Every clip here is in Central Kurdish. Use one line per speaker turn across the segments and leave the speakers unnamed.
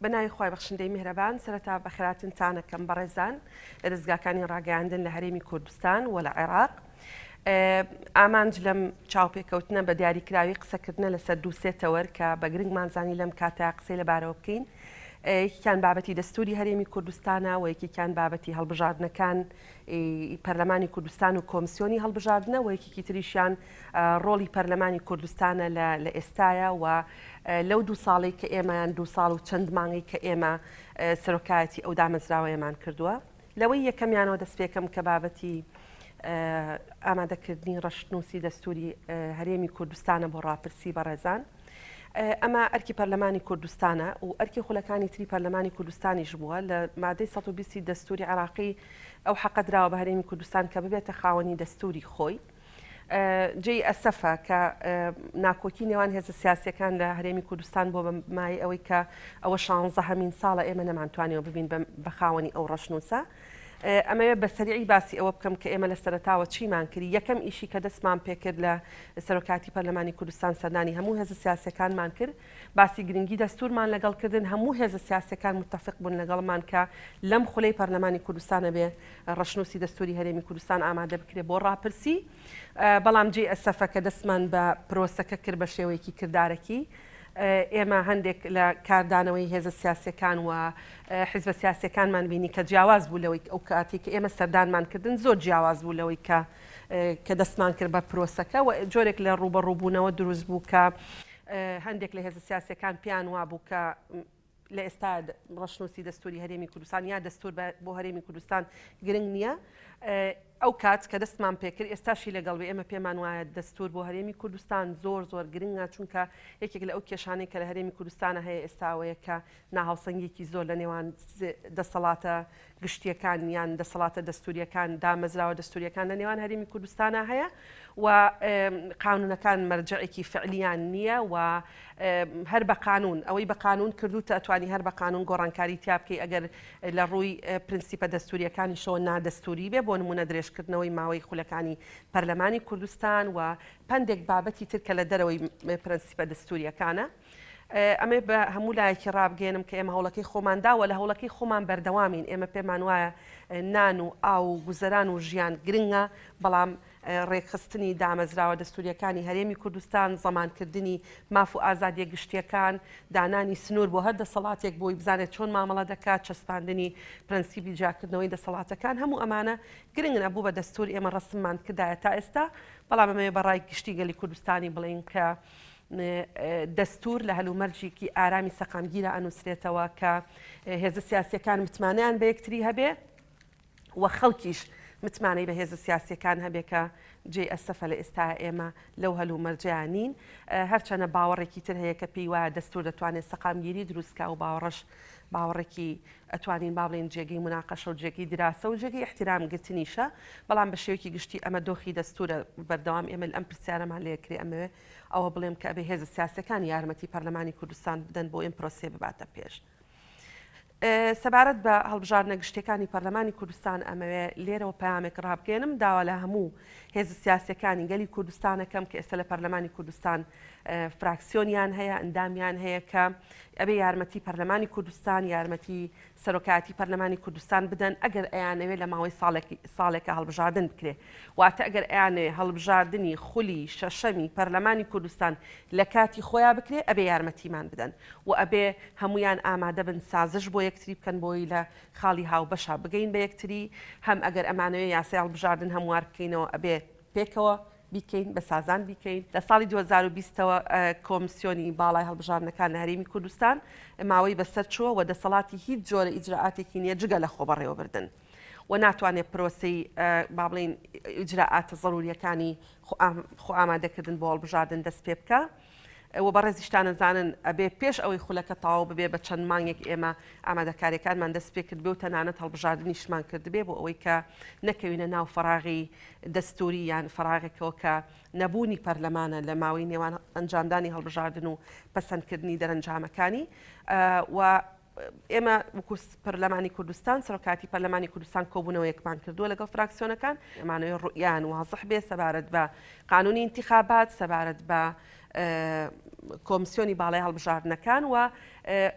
بەناوی خۆی بەخشندەی میهرەبان سەرەتا بەخێراتتانەکەم بەڕێزان لە دەستگاکانی ڕاگەاندن لە هەرێمی کوردستان و لە عێراق ئامانج لەم چاوپێکەوتنە بە دیاریکراوی قسەکردنە لەسەر دووسێتەوە کە بە گرنگمانزانی لەم کاتە قسەی لەبارەوە بکەین. یەکیان بابەتی دەستوری هەرێمی کوردستانە و یەکێکیان بابەتی هەڵبژاردنەکان پەرلەمانی کوردستان و کۆمسیۆنی هەڵبژاردنە و یەکێکی تریشیان ڕۆڵی پەرلەمانی کوردستانە لە ئێستایە و لەو 2 ساڵی کە ئێمەیان 2 ساڵ و چەند مانگی کە ئێمە سەرۆکایەتی ئەو دامەزراوەیەمان کردووە. لەوەی یەکەمیانەوە دەست پێکەم کە بابەتی ئامادەکردنی ڕەشنووسی دەستوری هەرێمی کوردستانە بۆ ڕاپرسی بەڕێزان. ئەمە ئەرکی پەرلەمانی کوردستانە و ئەرکی خولەکانی تری پەرلەمانی کوردستانیش بووە لە مادەی 120 دەستوری عراقی ئەو حەقە درراوە بە هەرێمی کوردستان کە ببێتە خاوەنی دەستوری خۆی. جێی ئەسەفە کە ناکۆکی نێوان هێزە سیاسەکان لە هەرێمی کوردستان بۆ مای ئەوەی کە ئەوە 16 ساڵە ئێمە نەمانتوانیەوە ببین بە خاوەنی ئەو ڕەشنووسە. ئەمەوێ بە سەریعی باسی ئەوە بکەم کە ئێمە لە سەرەتاوە چیمان کردی. یەکەم ئیشی کە دەستمان پێکرد لە سەرۆکاتی پەرلەمانی کوردستان سەردانی هەموو هێزە سیاسەکانمان کرد، باسی گرنگی دەستورمان لەگەڵکردن هەموو هێزە سیاسەکان متفق بوون لەگەڵمان کە لەم خولەی پەرلەمانی کوردستانە بێ ڕەشنووسی دەستوری هەرێمی کوردستان ئامادە بکرێت بۆ ڕاپرسی. بەڵام جێ ئەسەفە کە دەستمان بە پرۆسەکە کرد بە شێوەیەکی کردارەکی. ئێمە هەندێک لە کاردانەوەی هێزە سیاسەکان و حیزبە سیاسەکانمان بینی کە جیاواز بوو لەوەی ئەو کاتی کە ئێمە سەردانمان کردن زۆر جیاواز بوو لەوەی کە دەستمان کرد بە پرۆسەکە و جۆرێک لە ڕوبەڕووبوونەوە دروست بوو کە هەندێک لە هێزە سیاسەکان پیان وا بوو کە لە ئێستا ڕەشنووسی دەستوری هەرێمی کوردستان یا دەستور بۆ هەرێمی کوردستان گرنگ نییە. ئەو کات کە دەستمان پێکرد ئێستاشی لەگەڵ بێ ئێمە پێمان وایە دەستور بۆ هەرێمی کوردستان زۆر گرنگە، چونکە یەکێک لە ئەو کێشانەی کە لە هەرێمی کوردستانە هەیە ئێستاوەیە کە ناهاوسەنگێکی زۆر لە نێوان دەسەڵاتە گشتیەکان یان دەسەڵاتە دەستوریەکان دامەزراوە دەستوریەکان لە نێوان هەرێمی کوردستانە هەیە و قانونەکان مەرجعێکی فعلیان نییە و هەر بە قانون ئەوەی بە قانون کردوتە ئەتوانی هەر بە قانون گۆڕانکاری تیا بکەی ئەگەر لە ڕووی پرینسیپە دەستوریەکانی شەوە نادەستوری بێ بۆ نمونە درێژکردنەوەی ماوەی خولەکانی پەرلەمانی کوردستان و پندێک بابەتی تر کە لە دەرەوەی پرینسیپە دەستوریەکانە. ئەمێ بە هەموو لایەکی ڕابگەێنم کە ئێمە هەوڵەکەی خۆمانداوە لە هەوڵەکەی خۆمان بەردەوامین. ئێمە پێمان وایە نان و ئاو و گوزەران و ژیان گرنگە، بەڵام ڕێکخستنی دامەزراوە دەستوریەکانی هەرێمی کوردستان، زەمانکردنی ماف و ئازادیە گشتیەکان، دانانی سنوور بۆ هەر دەسەڵاتێک بۆی بزانێت چۆن مامەڵە دەکات، چەسپاندنی پرەنسیپی جاکردنەوەی دەسەڵاتەکان هەموو ئەمانە گرنگە بوو بە دەستور ئێمە ڕسممان کردایە تا ئێستا. بەڵام ئەمە بەڕای گشتی گەلی کوردستانی بڵین کە دەستور لە هەلومەرجێکی ئارامی سەقامگیرە ئەنووسرێتەوە کە هێزە سیاسیەکان متمانیان بە یەکتری هەبێ و خەڵکیش متمانەی بە هێزە سیاسیەکان هەبێ کە جێ ئەسەفە لە ئێستا ئێمە لەو هەلومەرجیانین. هەرچەنە باوەڕێکی تر هەیە کە پێی وایە دەستور دەتوانێت سەقامگیری دروستکە و باوەڕەش باوەڕێکی ئەتوانین با بڵێن جێگەی مناقەشە و جێگەی دراسە و جێگەی احترامگرتنیشە. بەڵام بە شێوەیەکی گشتی ئەمە دۆخی دەستورە بەردەوام ئێمە ئەم پرسیارەمان لێکرێ ئەمەوێ ئەوە بڵێم کە ئەبێ هێزە سیاسەکان یارمەتی پەرلەمانی کوردستان بدەن بۆ ئەم پرۆسێ بباتە پێش. سەبارەت بە هەڵبژاردنە گشتەکانی پەرلەمانی کوردستان ئەمەوێ لێرەوە پەیامێک ڕابگەێنم داوا لە هەموو هێزە سیاسەکانی گەلی کوردستانەکەم کە ئێستا لە پەرلەمانی کوردستان فراکسیۆنیان هەیە ئەندامیان هەیە کە ئەبێ یارمەتی پەرلەمانی کوردستان یارمەتی سەرۆکایەتی پەرلەمانی کوردستان بدەن ئەگەر ئەیانەوێت لە ماوەی ساڵێکە هەڵبژاردن بکرێ. واتە ئەگەر ئەیانێ هەڵبژاردننی خولی شەشەمی پەرلەمانی کوردستان لە کاتی خۆیان بکرێ ئەبێ یارمەتیمان بدەن و ئەبێ هەمویان ئامادە بن سازش بۆ یەکتری بکەن بۆی لە خاڵی هاوبەشە بگەین بە یەکتری. هەم ئەگەر ئەمانەوێ یاسای هەڵبژاردن هەموار بکەینەوە ئەبێ پێکەوە بیکەین بە سازان بیکەین. لە ساڵی 2020ەوە کۆمسیۆنی باڵای هەڵبژاردنەکان لە هەرێمی کوردستان ماوەی بەسەر چووە و دەسەڵاتی هیچ جۆرە ئیجراعاتێکی نییە جگە لە خۆبەڕێوەبردن و ناتوانێت پرۆسەی با بڵێن ئیجراعاتە ضروریەکانی خۆ ئامادەکردن بۆ هەڵبژاردن دەست پێ بکە. و بەڕێزیشتانەزانن ئەبێ پێش ئەوەی خولەکە تاوا ببێ بە چەند مانگێک ئێمە ئامادەکاریەکانمان دەست پێ کرد بێ و تەنانەت هەڵبژاردنیشمان کردبێ بۆ ئەوەی کە نەکەوینە ناو فەراغی دەستوری یان فەراغێکەوە کە نەبوونی پەرلەمانە لە ماوەی نێوان ئەنجامدانی هەڵبژاردن و پەسەندکردنی دەرەنجامەکانی. و ئێمە وەکو پەرلەمانی کوردستان سەرۆکاتی پەرلەمانی کوردستان کۆبوونەوەیەکمان کردووە لەگەڵ فراکسیۆنەکان ئەمانەوەی ڕوئیان وازح بێ سەبارەت بە قانونی انتخابات سەبارەت بە کۆمسیۆنی باڵای هەڵبژاردنەکان و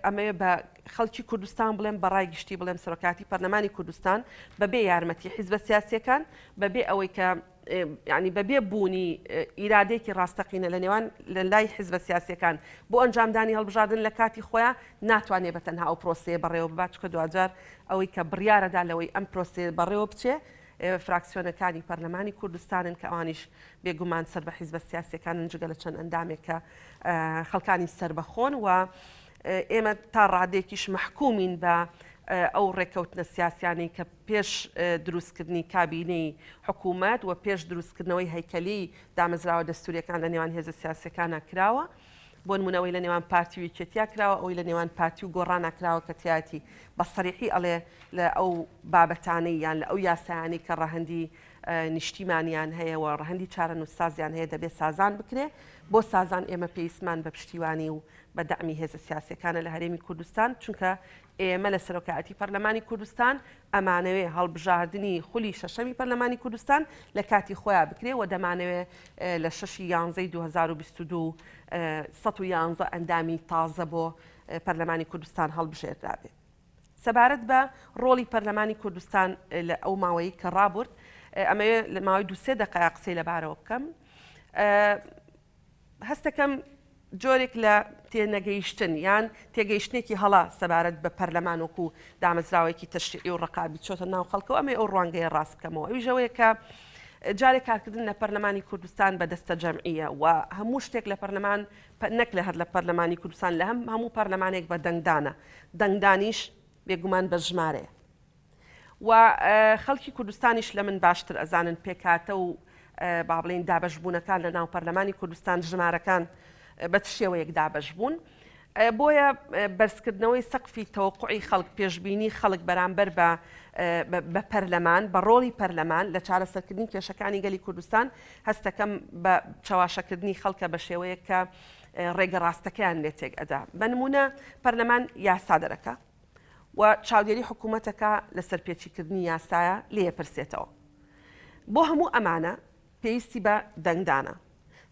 ئەمەوێ بە خەڵکی کوردستان بڵێم بەڕای گشتی بڵێم سەرۆکاتی پەرلەمانی کوردستان بەبێ یارمەتی حیزبە سیاسیەکان بەبێ ئەوەی کە ینی بەبێ بوونی ئیرادێکی ڕاستەقینە لە نێوان لە لای حیزبە سیاسیەکان بۆ ئەنجامدانی هەڵبژاردن لە کاتی خۆیان ناتوانێت بەتەنها ئەو پرۆسەیە بەڕێوە ببات چکە دوجار ئەوەی کە بڕیارەدا لەوەی ئەم پرۆسێ بەڕێوە بچێ فراکسیۆنەکانی پەرلەمانی کوردستانن کە ئەوانیش بێگومان سەر بە حیزبە سیاسیەکانن جگە لە چەند ئەندامێک کە خەڵکانی سەر بەخۆن و ئێمە تا ڕادێکیش محکومین بە ئەو ڕێکەوتنە سیاسیانی کە پێش دروستکردنی کابینەی حکوومەت و پێش دروستکردنەوەی هەیکەلی دامەزراوە دەستوریەکان لە نێوان هێزە سیاسەکانە کراوە بۆ نمونەوەی لە نێوان پارتی و یەکێتیا کراوە ئەوی لە نێوان پارتی و گۆڕانە کراوە کە تیاتی بە سەریحی ئەڵێ لە ئەو بابەتانەی یان لە ئەو یاسایانی کە ڕەهەندی نیشتیمانیان هەیە و ڕەهەندی چارە نووسازیان هەیە دەبێت سازان بکرێ بۆ سازان ئێمە پێویستمان بە پشتیوانی و بە دەعمی هێزە سیاسەکانە لە هەرێمی کوردستان چونکە ئێمە لە سەرۆکایەتی پەرلەمانی کوردستان ئەمانەوێ هەڵبژاردننی خولی شەشەمی پەرلەمانی کوردستان لە کاتی خۆیان بکرێ و دەمانەوێ لە 6/11/2022 111 ئەندامی تازە بۆ پەرلەمانی کوردستان هەڵبژێردرابێ. سەبارەت بە ڕۆڵی پەرلەمانی کوردستان لە ئەو ماوەی کە ڕابرد ئەمەوێ لە ماوەی 2-3 دقیقە قسەی لەبارەوە بکەم. هەستەکەم جۆرێک لە تێنەگەیشتن یان تێگەیشتێکی هەڵا سەبارەت بە پەرلەمان وەکو دامەزراوێکی تەشریعی و ڕقابی چۆتە ناو خەڵکەوە ئەمێ ئەو ڕوانگەیە ڕاست بکەمەوە ئەوی ژەوەیە کە جارێک کارکردن لە پەرلەمانی کوردستان بە دەستە جەمعیە و هەموو شتێک لە پەرلەمان نەک لە هەر لە پەرلەمانی کوردستان لە هەموو پەرلەمانێک بە دەنگدانە دەنگدانیش بێگومان بە ژمارەیە و خەڵکی کوردستانیش لە من باشتر ئەزانن پێکاتە و با بڵێن دابەشبوونەکان لە ناو پەرلەمانی کوردستان ژمارەکان بە شێوەیەک دابەش بوون بۆیە بەرزکردنەوەی سەقفی تەوەقعی خەڵک پێشببینی خەڵک بەرامبەر بە پەرلەمان بە ڕۆڵی پەرلەمان لە چارەسەرکردنی کێشەکانی گەلی کوردستان هەستەکەم بە چاواشەکردنی خەڵکە بە شێوەیە کە ڕێگە ڕاستەکەیان لێ تێک ئەدا بە نمونە پەرلەمان یاسا دەرەکە و چاودێری حکوومەتەکە لەسەر پێچیکردنی یاسایە لێ پرسێتەوە بۆ هەموو ئەمانە پێویستی بە دەنگدانە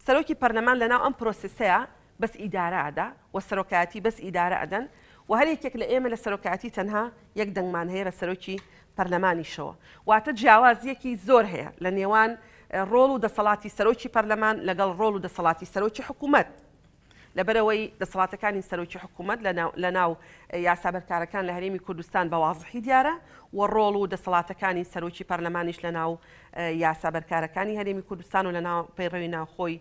سەرۆکی پەرلەمان لەناو ئەم پرۆسسەیە بەس ئیدارەدا و سەرۆکایەتی بەس ئیدارە ئەدەن و هەرێکێک لە ئێمە لە سەرۆکایەتی تەنها یەک دەنگمان هەیە بە سەرۆکی پەرلەمانیشەوە واتە جیاوازیەکی زۆر هەیە لە نێوان ڕۆڵ و دەسەڵاتی سەرۆکی پەرلەمان لەگەڵ ڕۆڵ و دەسەڵاتی سەرۆکی حکوومەت لەبەرەوەی دەسەڵاتەکانی سەرۆکی حکوومەت لە ناو یاسابەرکارەکان لە هەرێمی کوردستان بە وازحی دیارە و ڕۆڵ و دەسەڵاتەکانی سەرۆکی پەرلەمانیش لە ناو یاسابەرکارەکانی هەرێمی کوردستان و لە ناو پەیڕەوی ناوخۆی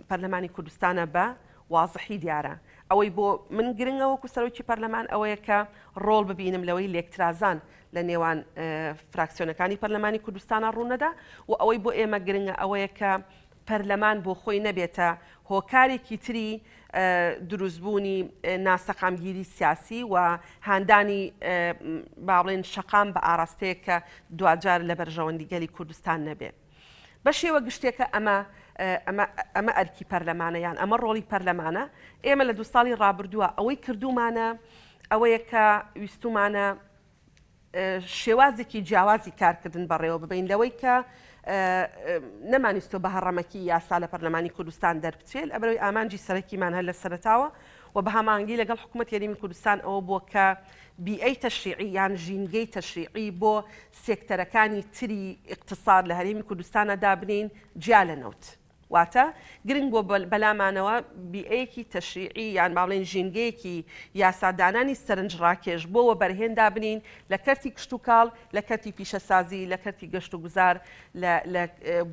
پەرلەمانی کوردستانە بە وازحی دیارە ئەوەی بۆ من گرنگە وەکو سەرۆکی پەرلەمان ئەوەیە کە ڕۆڵ ببینم لەوەی لێکترازان لە نێوان فراکسیۆنەکانی پەرلەمانی کوردستانە ڕوونەدا و ئەوەی بۆ ئێمە گرنگە ئەوەیە کە پەرلەمان بۆ خۆی نەبێتە هۆکارێکی تری دروستبوونی ناسەقامگیری سیاسی و هاندانی باڵێن شەقام بە ئاراستەیە کە دوجار لە بەرژەوەندی گەلی کوردستان نەبێت بە شێوە گشتێکە ئەمە ئەرکی پەرلەمانە یان ئەمە ڕۆڵی پەرلەمانە ئێمە لە 2 ساڵی ڕابردووە ئەوەی کردومانە ئەوەیە کە ویستومانە شێوازێکی جیاوازی کارکردن بەڕێوە ببین لەوەی کە نەمانیستۆ بە هەڕەمەکی یاسا لە پەرلەمانی کوردستان دەربچێت ئەبەرەوەی ئامانجی سەرەکیمان هەر لە سەرەتاوە و بە هەمانگی لەگەڵ حکوومەت یاریمی کوردستان ئەوە بووە کە بیئەی تەشریعی یان ژینگەی تەشریعی بۆ سێکتەرەکانی تری اقتصاد لە هەرێمی کوردستانە دابنین جیا لەنەوت واتە گرنگ بۆ بەلامانەوە بیئەیەکی تەشریعی یان باڵێن ژینگەیەکی یاسادانانی سەرنجڕاکێش بۆەوە بەرهێندا بنین لە کەرتی کشت و کاڵ لە کەرتی پیشەسازی لە کەرتی گەشت و گوزار لە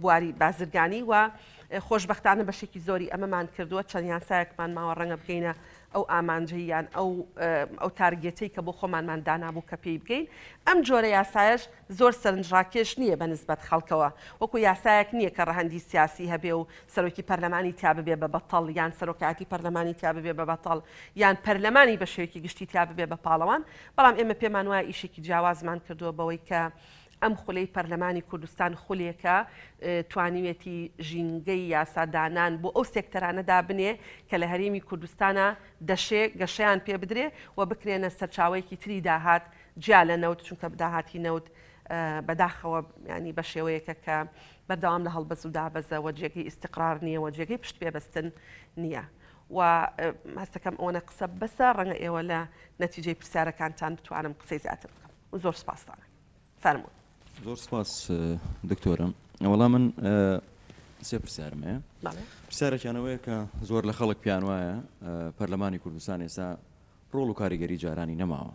بواری بازرگانی و خۆشبەختانە بەشێکی زۆری ئەمەمان کردووە چەند یاسایەکمان ماوە ڕەنگە بگەینە ئەو ئامانجەیان ئەو تارگێتەی کە بۆ خۆمانمان دانابوو کە پێی بگەین ئەم جۆرە یاسایش زۆر سەرنجڕاکێش نییە بە نسبەت خەڵکەوە وەکو یاسایەک نییە کە ڕەهەندی سیاسی هەبێ و سەرۆکی پەرلەمانی تیا ببێ بە بەتەڵ یان سەرۆکایەتی پەرلەمانی تیا ببێ بە بەتەڵ یان پەرلەمانی بە شێوەیەکی گشتی تیا ببێ بە پاڵەوان بەڵام ئێمە پێمان وایە ئیشێکی جیاوازمان کردووە بەوەی کە ئەم خولەی پەرلەمانی کوردستان خولێکە توانیوێتی ژینگەی یاسادانان بۆ ئەو سێکتەرانەدا بنێ کە لە هەرێمی کوردستانە دەشێ گەشەیان پێ بدرێ و بکرێنە سەرچاوەیەکی تری داهات جیا لە نەوت چونکە داهاتی نەوت بەداخەوە ینی بە شێوەیەکە کە بەردەوام لە هەڵبەز و دابەزە وەجێگەی ئیستقرار نییە وەجێگەی پشت پێبەستن نییە و هەستەکەم ئەوەنە قسە بەسە ڕەنگە ئێوە لە نەتیجەی پرسیارەکانتان بتوانم قسەی زیاتر بکەم و زۆر سپاسدانە فەرموون.
زۆر سپاس دکتۆرم. وەڵام من سێ پرسیارمەیە. پرسیارێکیانەوەیە کە زۆر لە خەڵک پیان وایە پەرلەمانی کوردستان ئێستا ڕۆڵ و کاریگەری جارانی نەماوە.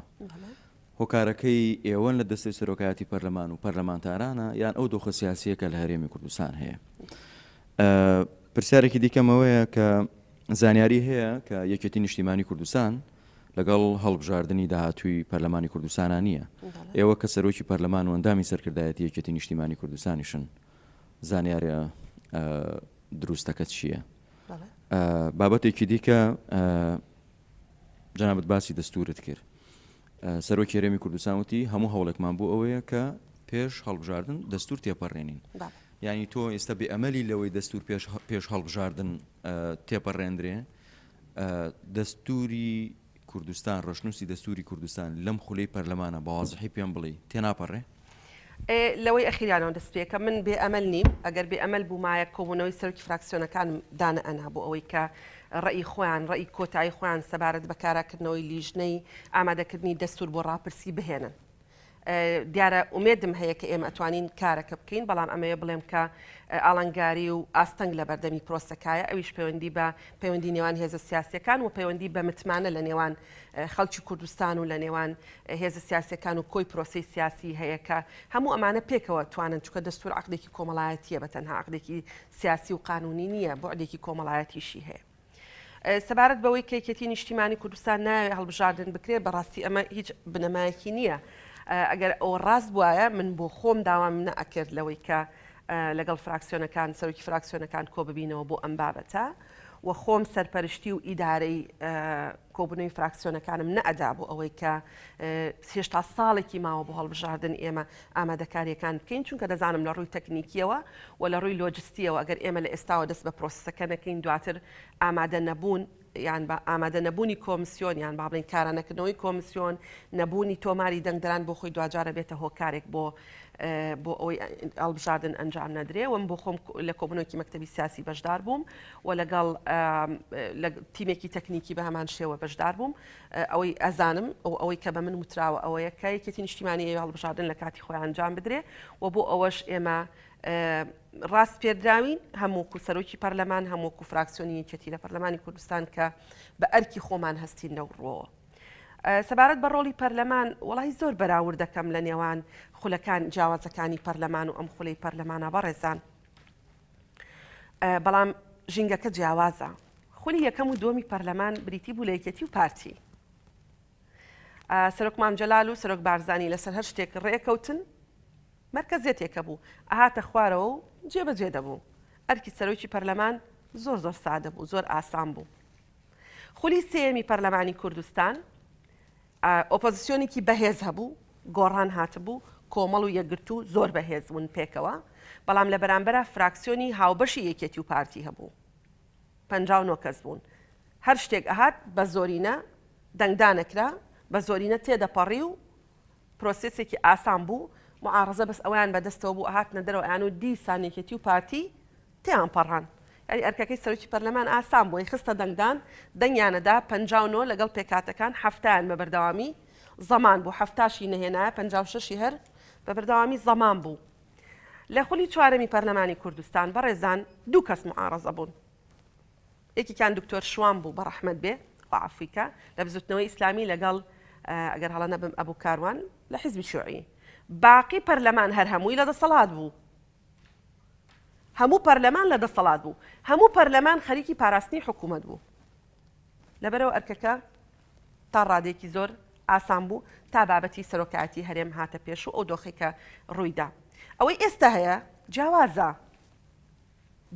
هۆکارەکەی ئێوەن لە دەستەی سەرۆکایەتی پەرلەمان و پەرلەمانتارانە یان ئەو دۆخە سیاسیەکە لە هەرێمی کوردستان هەیە. پرسیارێکی دیکەمەوەیە کە زانیاری هەیە کە یەکێتی نیشتیمانی کوردستان لەگەڵ هەڵبژاردننی داهاتووی پەرلەمانی کوردستانە نییە. ئێوە کە سەرۆکی پەرلەمان و ئەندامی سەرکردایەتی یەکێتی نیشتیمانی کوردستانیشن زانیارە دروستەکە چییە؟ بابەتێکی دیکە جەنابەت باسی دەستورت کرد. سەرۆکی هەرێمی کوردستان وتی هەموو هەوڵێکمان بۆ ئەوەیە کە پێش هەڵبژاردن دەستور تێپەڕێنین. یعنی تۆ ئێستا بێئەمەلی لەوەی دەستور پێش هەڵبژاردن تێپەڕێنرێ دەستوری کوردستان ڕۆشنووسی دەستوری کوردستان لەم خولەی پەرلەمانە بەوازحی پێم بڵێ تێناپەڕێ؟
لەوەی ئەخیرانەوە دەست پێکە من بێئەمەل نیم ئەگەر بێئەمەل بوومایە کۆبوونەوەی سەرۆکی فراکسیۆنەکان دانە ئەنا بۆ ئەوەی کە ڕێی خۆیان ڕێی کۆتایی خۆیان سەبارەت بە کاراکردنەوەی لیژنەی ئامادەکردنی دەستور بۆ ڕاپرسی بهێنن. دیارە ئومێدم هەیە کە ئێمە ئەتوانین کارەکە بکەین بەڵام ئەمەیە بڵێم کە ئاڵنگاری و ئاستەنگ لە بەردەمی پرۆسەکایە ئەویش پەیوەندی بە پەیوەندی نێوان هێزە سیاسیەکان و پەیوەندی بە متمانە لە نێوان خەڵکی کوردستان و لە نێوان هێزە سیاسیەکان و کۆی پرۆسی سیاسی هەیە کە هەموو ئەمانە پێکەوە توانن چکە دەستور عقدێکی کۆمەڵایەتیە بە تەنها عقدێکی سیاسی و قانونی نییە بۆعدێکی کۆمەڵایەتیشی هەیە. سەبارەت بەوەی کە یەکێتی نیشتیمانی کوردستان ناوێ هەڵبژاردن بکرێت بەڕاستی ئەمە هیچ بنەمایەکی نییە. ئەگەر ئەوە ڕاست بواە من بۆ خۆم داوام نەئەکرد لەوەی کە لەگەڵ فراکسیۆنەکان سەرۆکی فراکسیۆنەکان کۆ ببینەوە بۆ ئەم بابەتە و خۆم سەرپەرشتی و ئیدارەی کۆبوونەوەی فراکسیۆنەکانم نەئەدا بۆ ئەوەی کە هێشتا ساڵێکی ماوە بۆ هەڵبژاردن ئێمە ئامادەکاریەکان بکەین چونکە دەزانم لە ڕووی تەکنیکیەوە و لە ڕووی لۆجستیەوە ئەگەر ئێمە لە ئێستاوە دەست بە پرۆسەکە نەکەین دواتر ئامادە نەبوون یان بە ئامادە نەبوونی کۆمسیۆن یان با بڵین کارانەکردنەوەی کۆمسیۆن نەبوونی تۆماری دەنگدران بۆ خۆی دوجارە بێتە هۆکارێک بۆ ئەوەی هەڵبژاردن ئەنجام نەدرێ وم بۆ خۆم لە کۆبوونەوەکی مەکتەبی سیاسی بەشدار بووم و لەگەڵ تیمێکی تەکنیکی بە هەمان شێوە بەشدار بووم ئەوەی ئەزانم ئەوەی کە بە من وتراوە ئەوەیە کە یەکێتی نیشتیمانی هەڵبژاردن لە کاتی خۆیان ئەنجام بدرێ و بۆ ئەوەش ئێمە ڕاست پێدراوین هەموو سەرۆکی پەرلەمان هەموو فراکسیۆنی یەکێتی لە پەرلەمانی کوردستان کە بە ئەرکی خۆمان هەستین نەوڕۆوە. سەبارەت بە ڕۆڵی پەرلەمان وڵی زۆر بەراورد دەکەم لە نێوان خولەکان جیاوازەکانی پەرلەمان و ئەم خولەی پەرلەمانە بەڕێزان. بەڵام ژینگەکە جیاوازە. خولی یەکەم و دۆمی پەرلەمان بریتی بوو لە یەکێتی و پارتی. سەرۆک مام جەلال و سەرۆک بارزانی لەسەر هەر شتێک ڕێکەوتن مرکزێتێکە بوو ئاهاتە خوارەوە و جێبەجێ دەبوو. ئەرکی سەرۆکی پەرلەمان زۆر سادە بوو زۆر ئاسان بوو. خولی سێمی پەرلەمانی کوردستان ئۆپۆزیسیۆنێکی بەهێز هەبوو گۆڕان هاتبوو کۆمەڵ و یەکگرتو زۆر بەهێز بوون پێکەوە بەڵام لە بەرامبەرە فراکسیۆنی هاوبەشی یەکێتی و پارتی هەبوو 59 کەس بوون هەر شتێک ئەهات بە زۆرینە دەنگدانەکرا بە زۆرینە تێدەپەڕی و پرۆسێسێکی ئاسان بوو معارەزە بەس ئەویان بەدەستەوە بوو ئاهاتنە دەرەوە یان و دیسان یەکێتی و پارتی تێیان پەڕان یعنی ئەرکەکەی سەرۆکی پەرلەمان ئاسان بووی خستە دەنگدان دەنگیانەدا 59 لەگەڵ پێکاتەکان هەفتیان بە بەردەوامی زەمان بوو هەفتاشی نەهێنایە 56 هەر بە بەردەوامی زەمان بوو لە خولی چوارەمی پەرلەمانی کوردستان بەڕێزان دوو کەس معارەزە بوون یەکێکیان دکتۆر شوان بوو بە ڕەحمەت بێ ئەفریقا لە بزوتنەوەی ئیسلامی لەگەڵ ئەگەر هەڵە نەبم ئەبوو کاروان لە حیزبی شیوعی باقی پەرلەمان هەر هەمووی لەدەسەڵات بوو هەموو پەرلەمان لەدەسەڵات بوو هەموو پەرلەمان خەریکی پاراستنی حکوومەت بوو لەبەرەوە ئەرکەکە تا ڕادێکی زۆر ئاسان بوو تا بابەتی سەرۆکایەتی هەرێم هاتە پێش و ئەو دۆخێکە ڕوویدا ئەوەی ئێستا هەیە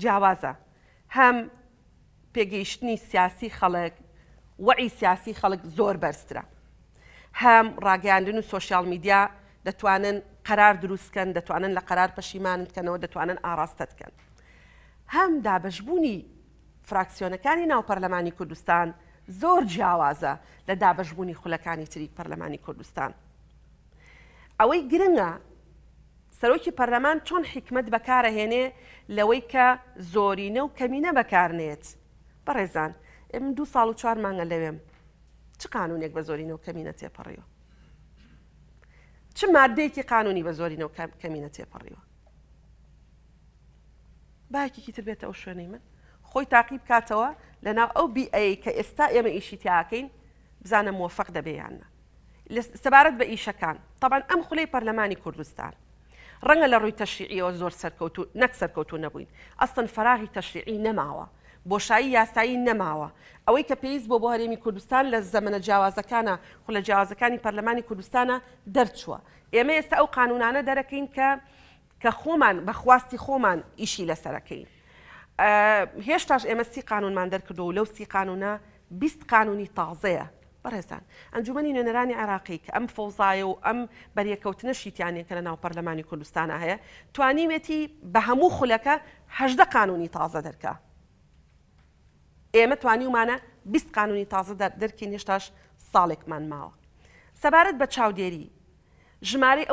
جیاوازە هەم پێگەیشتنی سیاسی خەڵک وعی سیاسی خەڵک زۆر بەرزترە هەم ڕاگەیاندن و سۆشیال میدیا دەتوانن قەرار دروستکەن دەتوانن لە قەرار پەشیمانن بکەنەوە دەتوانن ئاراستە بکەن هەم دابەشبوونی فراکسیۆنەکانی ناو پەرلەمانی کوردستان زۆر جیاوازە لە دابەشبوونی خولەکانی تری پەرلەمانی کوردستان ئەوەی گرنگە سەرۆکی پەرلەمان چۆن حکمت بەکارەهێنێ لەوەی کە زۆرینە و کەمینە بەکارنێت. بەڕێزان من 2 ساڵ و 4 مانگە لەوێم چ قانونێک بە زۆرینە و کەمینە تێپەڕیوە؟ چ مادەیەکی قانونی بە زۆرینە و کەمینە تێپەڕیوە؟ باەکێکی تر بێتە ئەو شوێنەی من خۆی تاقیب کاتەوە لەناو ئەو بیئەیە کە ئێستا ئێمە ئیشی تیاکەین بزانە موفق دەبێیانە سەبارەت بە ئیشەکان. طبعا ئەم خولەی پەرلەمانی کوردستان ڕەنگە لە ڕووی تەشریعیەوە زۆر سەرکەوتو نەک سەرکەوتو نەبووین، ئەستن فەراغی تەشریعی نەماوە، بۆشایی یاسایی نەماوە. ئەوەی کە پێویست بۆ هەرێمی کوردستان لە زەمەنە جیاوازەکانە خولە جیاوازەکانی پەرلەمانی کوردستانە دەرچووە. ئێمە ئێستا ئەو قانونانە دەرەکەین کە خۆمان بەخواستی خۆمان ئیشی لەسەرەکەین. هێشتاش ئێمە 30 قانونمان دەرکردو و لەو 30 قانونە 20 قانونی تازەیە. بەڕێزان ئەنجومەنی نوێنەرانی عێراقی کە ئەم فەوزایە و ئەم بەریەکەوتنە شیتیانێکە لە ناو پەرلەمانی کوردستانە هەیە توانیوێتی بە هەموو خولەکە 18 قانونی تازە دەرکە. ئێمە توانیومانە 20 قانونی تازە دەرکین هێشتاش ساڵێکمان ماوە. سەبارەت بە چاودێری ژمارەی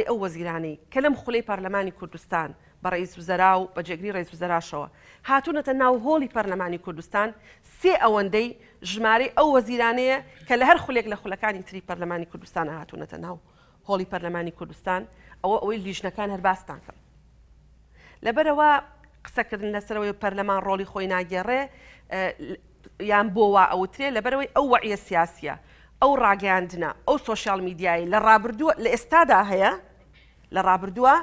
ئەو وەزیرانەی کە لەم خولەی پەرلەمانی کوردستان بە ڕئیس وزەرا و بە جێگری ڕئیس وزەراشەوە هاتوونەتە ناو هۆڵی پەرلەمانی کوردستان 3 ئەوەندەی ژمارەی ئەو وەزیرانەیە کە لە هەر خولێک لە خولەکانی تری پەرلەمانی کوردستانە هاتوونەتە ناو هۆڵی پەرلەمانی کوردستان. ئەوەی لیژنەکان هەر باستان کەم لەبەرەوە قسەکردن لەسەرەوەی پەرلەمان ڕۆڵی خۆی ناگێڕێ یان بۆ وا ئەوترێ لەبەرەوەی ئەو وەعیە سیاسیە ئەو ڕاگەاندنە ئەو سۆشیال میدیایی لە ڕابردووە لە ئێستادا هەیە لە ڕابردووە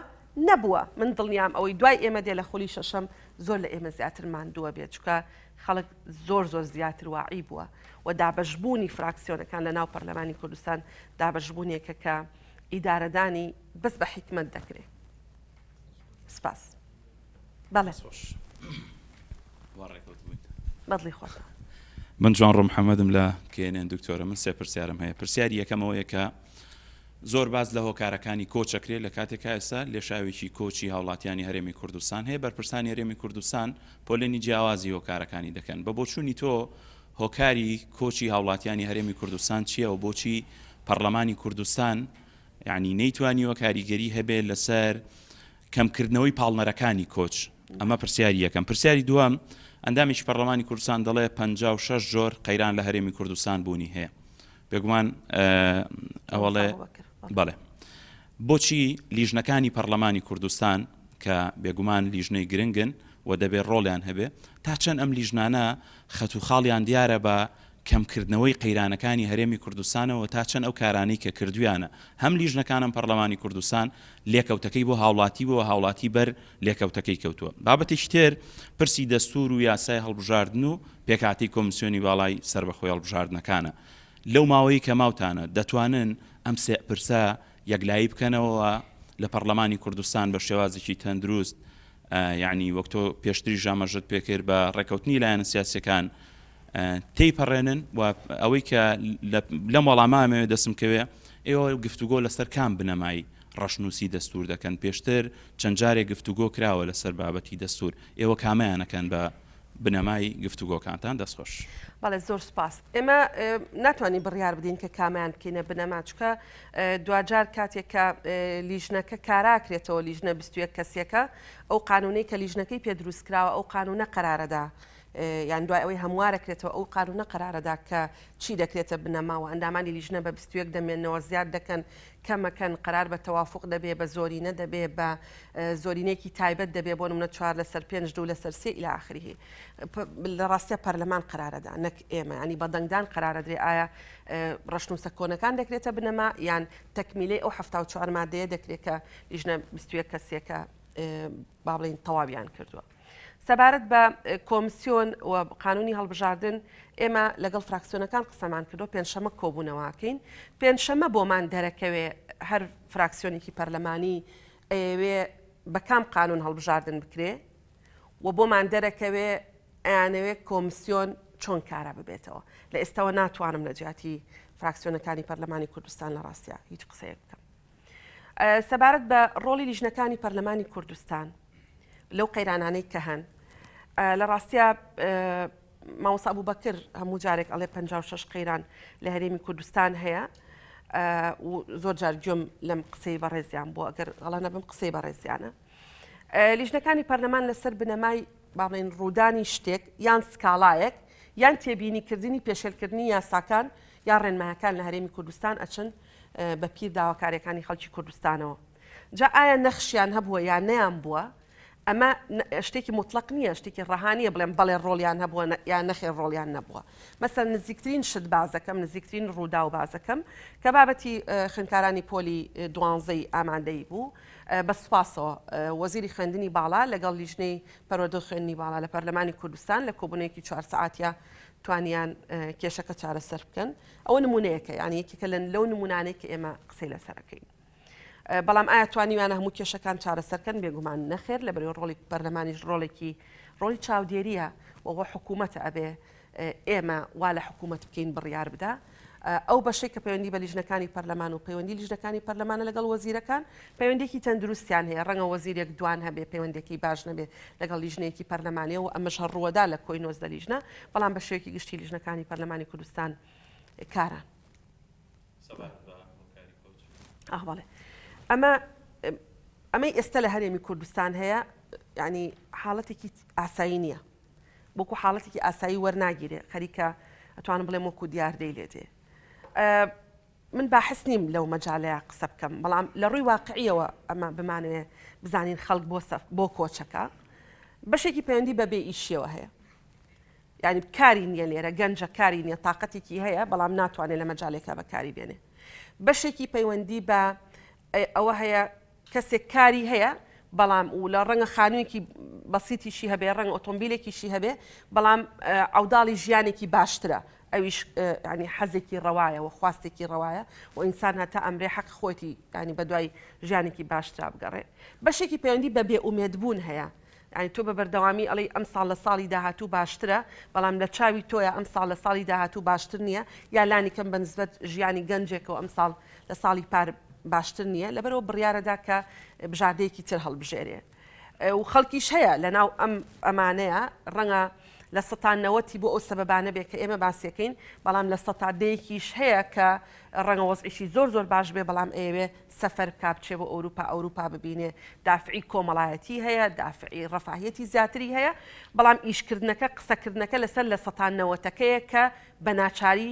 نەبووە. من دڵنیام ئەوەی دوای ئێمە دێ لە خولی شەشەم زۆر لە ئێمە زیاترمان دووە بێت چکە خەڵک زۆر زیاتر واعی بووە و دابەشبوونی فراکسیۆنەکان لە ناو پەرلەمانی کوردستان دابەشبوونێکە کە ئیدارەدانی بەس بە حکمت دەکرێت. سپاس. بەڵێ بەدڵی خۆتە.
من جوان ڕۆ محەممەدم لە کێنێن دکتۆرە من 3 پرسیارم هەیە. پرسیاری یەکەمەوەیە کە زۆر باز لە هۆکارەکانی کۆچەکرێت لە کاتێکا ئێستا لێشاوێکی کۆچی هاوڵاتیانی هەرێمی کوردستان هەیە بەرپرسانی هەرێمی کوردستان پۆلێنی جیاوازی هۆکارەکانی دەکەن. بە بۆچوونی تۆ هۆکاری کۆچی هاوڵاتیانی هەرێمی کوردستان چییە و بۆچی پەرلەمانی کوردستان یعنی نەیتوانیوە کاریگەری هەبێت لەسەر کەمکردنەوەی پاڵنەرەکانی کۆچ؟ ئەمە پرسیاری یەکەم. پرسیاری دووەم ئەندامیش پەرلەمانی کوردستان دەڵێ 56 جۆر قەیران لە هەرێمی کوردستان بوونی هەیە. بێگومان ئەوڵێ بەڵێ بۆچی لیژنەکانی پەرلەمانی کوردستان کە بێگومان لیژنەی گرنگن و دەبێت ڕۆڵیان هەبێ تا چەند ئەم لیژنانە خەت و خاڵیان دیارە بە کەمکردنەوەی قەیرانەکانی هەرێمی کوردستانەوە تا چەند ئەو کارانەی کە کردویانە هەم لیژنەکانم پەرلەمانی کوردستان لێکەوتەکەی بۆ هاوڵاتی بۆ هاوڵاتی بەر لێکەوتەکەی کەوتووە. بابەتێکی تر پرسی دەستور و یاسای هەڵبژاردن و پێکهاتی کۆمیسیۆنی باڵای سربەخۆی هەڵبژاردنەکانە. لەو ماوەی کە ماوتانە دەتوانن ئەم 3 پرسە یەکلایی بکەنەوە لە پەرلەمانی کوردستان بە شێوازێکی تەندروست یعنی وەکتۆ پێشتری ژامەژت پێکرد بە ڕێکەوتنی لایەنە سیاسیەکان تێیپەڕێنن و ئەوەی کە لەم وەڵامامەوێ دەسمکەوێ ئێوە گفتوگۆ لەسەر کام بنەمای ڕەشنووسی دەستور دەکەن؟ پێشتر چەند جارێک گفتوگۆ کراوە لەسەر بابەتی دەستور، ئێوە کامیانەکەن بە بنەمای گفتوگۆکانتان؟ دەستخۆش.
بەڵێ زۆر سپاس. ئێمە ناتوانین بڕیار بدین کە کامیان بکەینە بنەما چکە دوجار کاتێک کە لیژنەکە کاراکرێتەوە لیژنە 21 کەسێکە ئەو قانونەی کە لیژنەکەی پێ دروستکراوە ئەو قانونە قەرارەدا یان دوای ئەوەی هەموارەکرێتەوە ئەو قانونە قەرارەدا کە چی دەکرێتە بنەماوە ئەندامانی لیژنە بە 21 دەمێنەوە زیاد دەکەن کەمەکەن قەرار بە تەوافق دەبێ بە زۆرینە دەبێ بە زۆرینێکی تایبەت دەبێ بۆ نمونە 4 لەسەر 5 2 لەسەر 3 إلى آخره. لە ڕاستیە پەرلەمان قەرارەدا نەک ئێمە ینی بە دەنگدان قەرارەدرێ ئایا ڕەشنووسە کۆنەکان دەکرێتە بنەما یان تەکمیلەی ئەو 74 مادەیە دەکرێت کە لیژنە 21 کەسێکە با بڵێن تەواویان کردووە. سەبارەت بە کۆمیسیۆن و قانونی هەڵبژاردن ئێمە لەگەڵ فراکسیۆنەکان قسەمان کردو پێنجشەمە کۆبوونەوەکەین. پێنجشەمە بۆمان دەرەکەوێ هەر فراکسیۆنێکی پەرلەمانی ئەوێ بە کام قانون هەڵبژاردن بکرێ و بۆمان دەرەکەوێ ئەیانەوێ کۆمیسیۆن چۆن کارە ببێتەوە. لە ئێستاوە ناتوانم لە جیاتی فراکسیۆنەکانی پەرلەمانی کوردستان لە ڕاستیە هیچ قسەیە بکەم. سەبارەت بە ڕۆڵی لیژنەکانی پەرلەمانی کوردستان لەو قەیرانانەی کە هەن لە ڕاستیە مامۆستا ئەبوبەکر هەموو جارێک ئەڵێ 56 قەیران لە هەرێمی کوردستان هەیە. و زۆر جار گوێم لەم قسەی بەڕێزیان بووە ئەگەر غەڵانە بم قسەی بەڕێزیانە لیژنەکانی پەرلەمان لەسەر بنەمای باڵێن ڕوودانی شتێک یان سکاڵایەک یان تێبینیکردنی پێشێلکردنی یاساکان یا ڕێنمایەکان لە هەرێمی کوردستان ئەچن بە پیر داواکاریەکانی خەڵکی کوردستانەوە جا ئایا نەخشیان هەبووە یان نەیان بووە ئەمە شتێکی مطلق نییە شتێکی ڕەهانیە بڵێم بەڵێ ڕۆڵیان هەبووە یان نەخێر ڕۆڵیان نەبووە مەسەر نزیکترین شت بازەکەم نزیکترین ڕوودا و بازەکەم کە بابەتی خوێندکارانی پۆلی دوانزەی ئامادەی بوو بە سوپاسەوە وەزیری خوێندنی باڵا لەگەڵ لیژنەی پەروەردە خوێندنی باڵا لە پەرلەمانی کوردستان لە کۆبوونەیەکی 4 سەعاتیە توانیان کێشەکە چارەسەر بکەن ئەوە نمونەیەکە یعنی یەکێکە لەو نمونانەی کە ئێمە قسەی لەسەرەکەین بەڵام ئایا توانیوانە هەموو کێشەکان چارەسەرکەن بێگومان نەخێر لە بەرەوەی ڕۆڵی پەرلەمانیش ڕۆڵی چاودێریە وەوە حکوومەتە ئەبێ ئێمە وا لە حکوومەت بکەین بڕیار بدا ئەو بەشێک کە پەیوەندی بە لیژنەکانی پەرلەمان و پەیوەندی لیژنەکانی پەرلەمانە لەگەڵ وەزیرەکان پەیوەندێکی تەندروستیان هەیە ڕەنگە وەزیرێک دوان هەبێ پەیوەندێکی باش نەبێت لەگەڵ لیژنەیەکی پەرلەمانیە و ئەمەش هەڕووەدا لە کۆی نۆزدە لیژنە بەڵام بەشێکی گشتی لیژنەکانی پەرلەمانی کوردستان کاران بەڵێ ئەمەی ئێستا لە هەرێمی کوردستان هەیە ینی حاڵەتێکی ئاسایی نییە بۆکو حاڵەتێکی ئاسایی وەرناگیرێ خەریکە ئەتوانم بڵێم وەکو دیاردەی لێدێ من باحس نیم لەو مەجالەیە قسە بکەم بەڵام لە ڕووی واقعیەوە ئەمە بمانوێ بزانین خەڵک بۆ کۆچەکە بەشێکی پەیوەندی بەبێ ئیشیەوە هەیە ینی کاری نییە لێرە گەنجە کاری نییە تااقەتێکی هەیە بەڵام ناتوانێت لە مەجالێکە بەکاری بێنێ بەشێکی پەیوەندی بە ئەوە هەیە کەسێک کاری هەیە بەڵام و لە ڕەنگە خانوویەکی بەسیتیشی هەبێ ڕەنگە ئۆتۆمبیلێکیشی هەبێ بەڵام ئەوداڵی ژیانێکی باشترە ئەویش ینی حەزێکی ڕەوایە و خواستێکی ڕەوایە و ئینسان هەتا ئەمرێ حەق خۆتی ینی بەدوای ژیانێکی باشترا بگەڕێ بەشێکی پەیوەندی بە بێئومێدبوون هەیە ینی تۆ بە بەردەوامی ئەڵێ ئەم ساڵ لە ساڵی داهاتوو باشترە بەڵام لە چاوی تۆیە ئەم ساڵ لە ساڵی داهاتوو باشتر نییە یا لانی کەم بە نسبەت ژیانی گەنجێکەوە ئەم ساڵ لە ساڵی پار باشتر نییە لەبەرەوە بڕیارەدا کە بژاردەیەکی تر هەڵبژێرێ و خەڵکیش هەیە لەناو ئەمانەیە ڕەنگە لە سەتانەوەتی بۆ ئەو سەبەبانە بێت کە ئێمە باسیەکەین بەڵام لە سەتادەیەکیش هەیە کە ڕەنگە وەزعیشی زۆر باش بێ بەڵام ئێوێ سەفەر بکا بچێ بۆ ئەوروپا ببینێ دافعی کۆمەڵایەتی هەیە دافعی ڕەفاهیەتی زیاتری هەیە بەڵام ئیشکردنەکە قسەکردنەکە لەسەر لە سەتانەوەتەکەیە کە بە ناچاری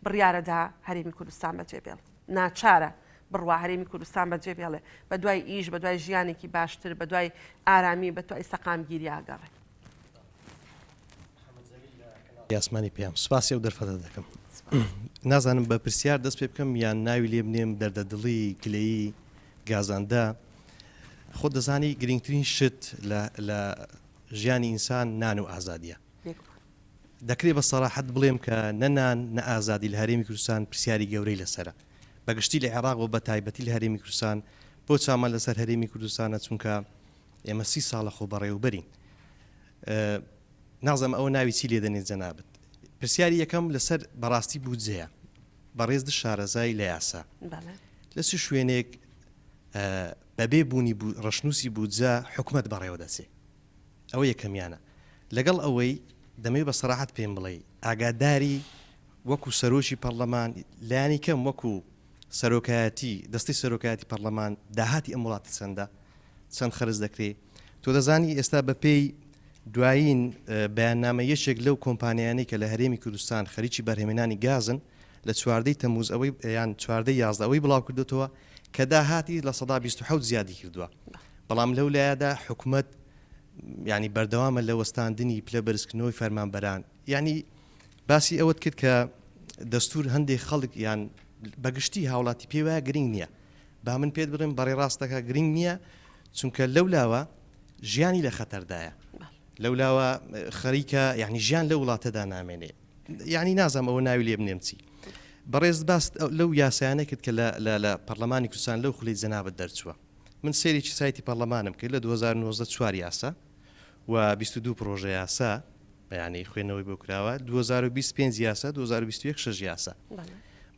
بڕیارەدا هەرێمی کوردستان بەجێ بێڵ ناچارە بڕوا هەرێمی کوردستان بەجێ بێڵێ بە دوای ئیش بە دوای ژیانێکی باشتر بە دوای ئارامی بە دوای سەقامگیری ئاگەڕێ
یاسمانی پێم سوپاسی و دەرفەتە دەکەم نازانم بە پرسیار دەست پێ بکەم یان ناوی لێ بنێم دەردە دڵی کلەیی گازاندا خۆ دەزانی گرنگترین شت لە ژیانی ئینسان نان و ئازادیە دەکرێت بە سەراحەت بڵێم کە نەنان نە ئازادی لە هەرێمی کوردستان پرسیاری گەورەی لەسرە بەگشتی لە عێراق و بە تایبەتی لە هەرێمی کوردستان بۆ چامان لەسەر هەرێمی کوردستانە چونکە ئێمە 30 ساڵە خۆ بەڕێوەبەرین نازم ئەوە ناوی چی لێ دەنێت جەنابەت پرسیاری یەکەم لەسەر بەڕاستی بودجەیە بەڕێز شارەزای لە یاسا لە چ شوێنێک بەبێ بوونی ڕەشنووسی بودجە حکومەت بەڕێوە دەچێت ئەوە یەکەمیانە لەگەڵ ئەوەی دەمەوێت بە سەراحەت پێم بڵێ ئاگاداری وەکو سەرۆکی پەرلەمان لایانی کەم وەکو سەرۆکایەتی دەستی سەرۆکایەتی پەرلەمان داهاتی ئەم وڵاتە چەند خەرج دەکرێت تۆ دەزانی ئێستا بەپێی دوایین بەیاننامە یەکێک لەو کۆمپانیانەی کە لە هەرێمی کوردستان خەریکی بەرهێمێنانی گازن لە 4 تەمووز ئەوەی یان 4 یازدەوەی بڵاو کردوتەوە کە داهاتی لە 27 زیادی کردووە بەڵام لەو لایەدا حکوومەت ینی بەردەوامە لە وەستاندنی پلە بەرزکردنەوەی فەرمانبەران ینی باسی ئەوەت کرد کە دەستور هەندێک خەڵک یان بەگشتی هاوڵاتی پێ وایە گرنگ نییە با من پێت بڵێم بەڕێ ڕاستەکە گرنگ نییە چونکە لەولاوە ژیانی لە خەتەردایە لەولاوە خەریکە یعنی ژیان لە وڵاتەدا نامێنێ یعنی نازانم ئەوە ناوی لێ بنێم چی بەڕێز باست لەو یاسایانە کرد کە لە پەرلەمانی کوردستان لەو خولەی جەنابەت دەرچووە من سێریی سایتی پەرلەمانم کرد لە 2019 4 یاسا و 22 پرۆژە یاسا بەیانی خوێنەوەی بۆ کراوە 2025 یاسا 2021 6 یاسا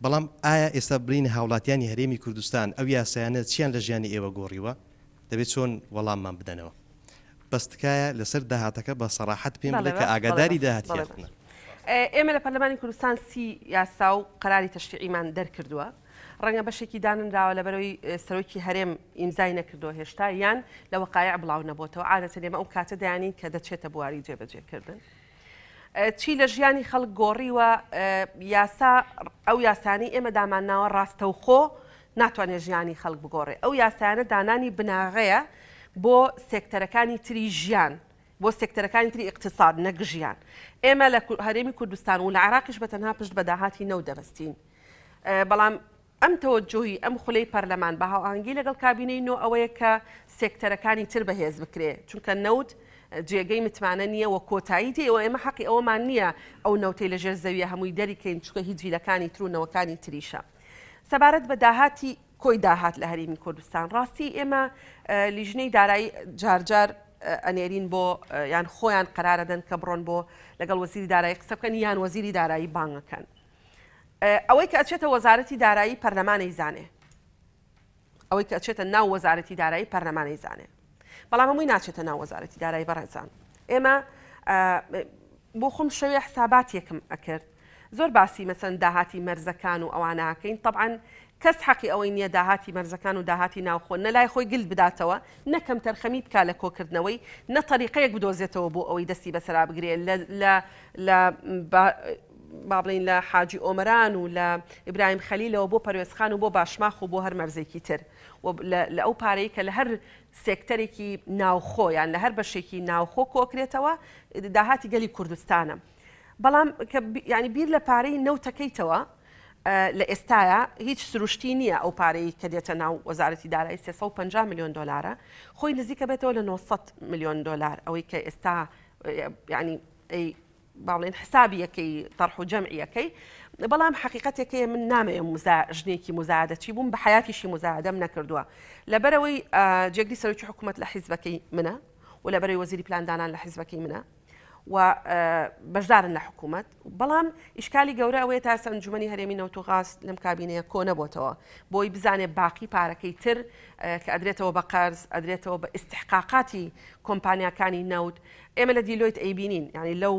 بەڵام ئایا ئێستا برینە هاوڵاتیانی هەرێمی کوردستان ئەو یاسایانە چیان لە ژیانی ئێوە گۆڕیوە دەبێت چۆن وەڵاممان بدەنەوە بەستکایە لەسەر داهاتەکە بە سەراحەت پێم بڵێ کە ئاگاداری داهاتیانە
ئێمە لە پەرلەمانی کوردستان 30 یاسا و قەراری تەشریعیمان دەرکردووە ڕەنگە بەشێکی دانراوە لە بەرەوەی سەرۆکی هەرێم ئیمزای نەکردو هێشتا یان لە وەقایع بڵاو نەبووتەوە عادەتەن ئێمە ئەو کاتە دەیانین کە دەچێتە بواری جێبەجێکردن. چی لە ژیانی خەڵک گۆڕیوە یاسا ئەو یاسانی ئێمە دامانناوە ڕاستەوخۆ ناتوانێت ژیانی خەڵک بگۆڕێ. ئەو یاسایانە دانانی بناغەیە بۆ سێکتەرەکانی تری ژیان، بۆ سێکتەرەکانی تری اقتصاد نەگژیان. ئێمە لە هەرێمی کوردستان و لە عێراقیش بەتەنها پشت بە داهاتی نەو دەبەستین. بەڵام ئەم تەوەجۆهی ئەم خولەی پەرلەمان بە هاوئانگی لەگەڵ کابینەی نۆ ئەوەیە کە سێکتەرەکانی تر بەهێز بکرێ، چونکە نەوت جێگەی متمانە نییە و کۆتایی تێەوە ئێمە حەقی ئەوەمان نییە ئەو نەوتەی لەژێر زەویە هەمووی دەریکەین چکە هیچ جیلەکانی تر و نەوەکانی تریشە. سەبارەت بە داهاتی کۆی داهات لە هەرێمی کوردستان ڕاستی ئێمە لیژنەی دارایی جارجار ئەنێرین بۆ یان خۆیان قرارەدەن کە بڕۆن بۆ لەگەڵ وەزیری دارایی قسە بکەن یان وەزیری دارایی بانگەکەن. ئەوەی کە ئەچێتە وەزارەتی دارایی پەرلەمانەی زانێ، ئەوەی کە ئەچێتە ناو وەزارەتی دارایی پەرلەمانەی زانێ، بەڵام هەمووی ناچێتە ناو وەزارەتی دارایی بەڕێزان. ئێمە بۆ خۆم شەوێ حساباتێکم ئەکرد زۆر باسی مەسەن داهاتی مەرزەکان و ئەوانەکەین. طبعاً کەس حەقی ئەوەی نییە داهاتی مەرزەکان و داهاتی ناوخۆ نەلای خۆی گلت بداتەوە، نەکەم تەرخەمی بکا لە کۆکردنەوەی نە طەریقەیەک بدۆزێتەوە بۆ ئەوەی دەستی بەسەرا بگرێ با بڵین لە حاجی ئۆمەران و لە ئیبراهیم خەلیلەوە بۆ پەروێزخان و بۆ باشماخ و بۆ هەر مەرزێکی تر لە ئەو پارەی کە لە هەر سێکتەرێکی ناوخۆ یان لە هەر بەشێکی ناوخۆ کۆکرێتەوە داهاتی گەلی کوردستانە. بەڵام ینی بیر لە پارەی نەوتەکەیتەوە لە ئێستاە هیچ سروشتی نییە ئەو پارەی کە دێتە ناو وەزارەتی دارایی 350 میلیۆن دلارە خۆی نزیکە بێتەوە لە 900 میلیۆن دلار ئەوەی کە ئێستا ینی باڵێن حسابی یەکەی تەرح و جەمعیەکەی. بەڵام حقیقەتێکەیە من نامەیە ژنێکی مزاعدەچی بووم بە حیاتیشی مزاعدەم نەکردووە لەبەرەوەی جێگری سەرۆکی حکوومەت لە حیزبەکەی منە و لەبەرەوەی وەزیری پلاندانان لە حیزبەکەی منە و بەشدارن لە حکوومەت. بەڵام ئیشکالی گەورە ئەوەیە تا ئێستا ئەنجومەنی هەرێمی نەوت و غاز لەم کابینەیە کۆ نەبووتەوە بۆی بزانێ باقی پارەکەی تر کە ئەدرێتەوە بە قەرز ئەدرێتەوە بە ئیستحقاقاتی کۆمپانیاکانی نەوت. ئێمە لە دیلۆیت ئەیبینین ینی لەو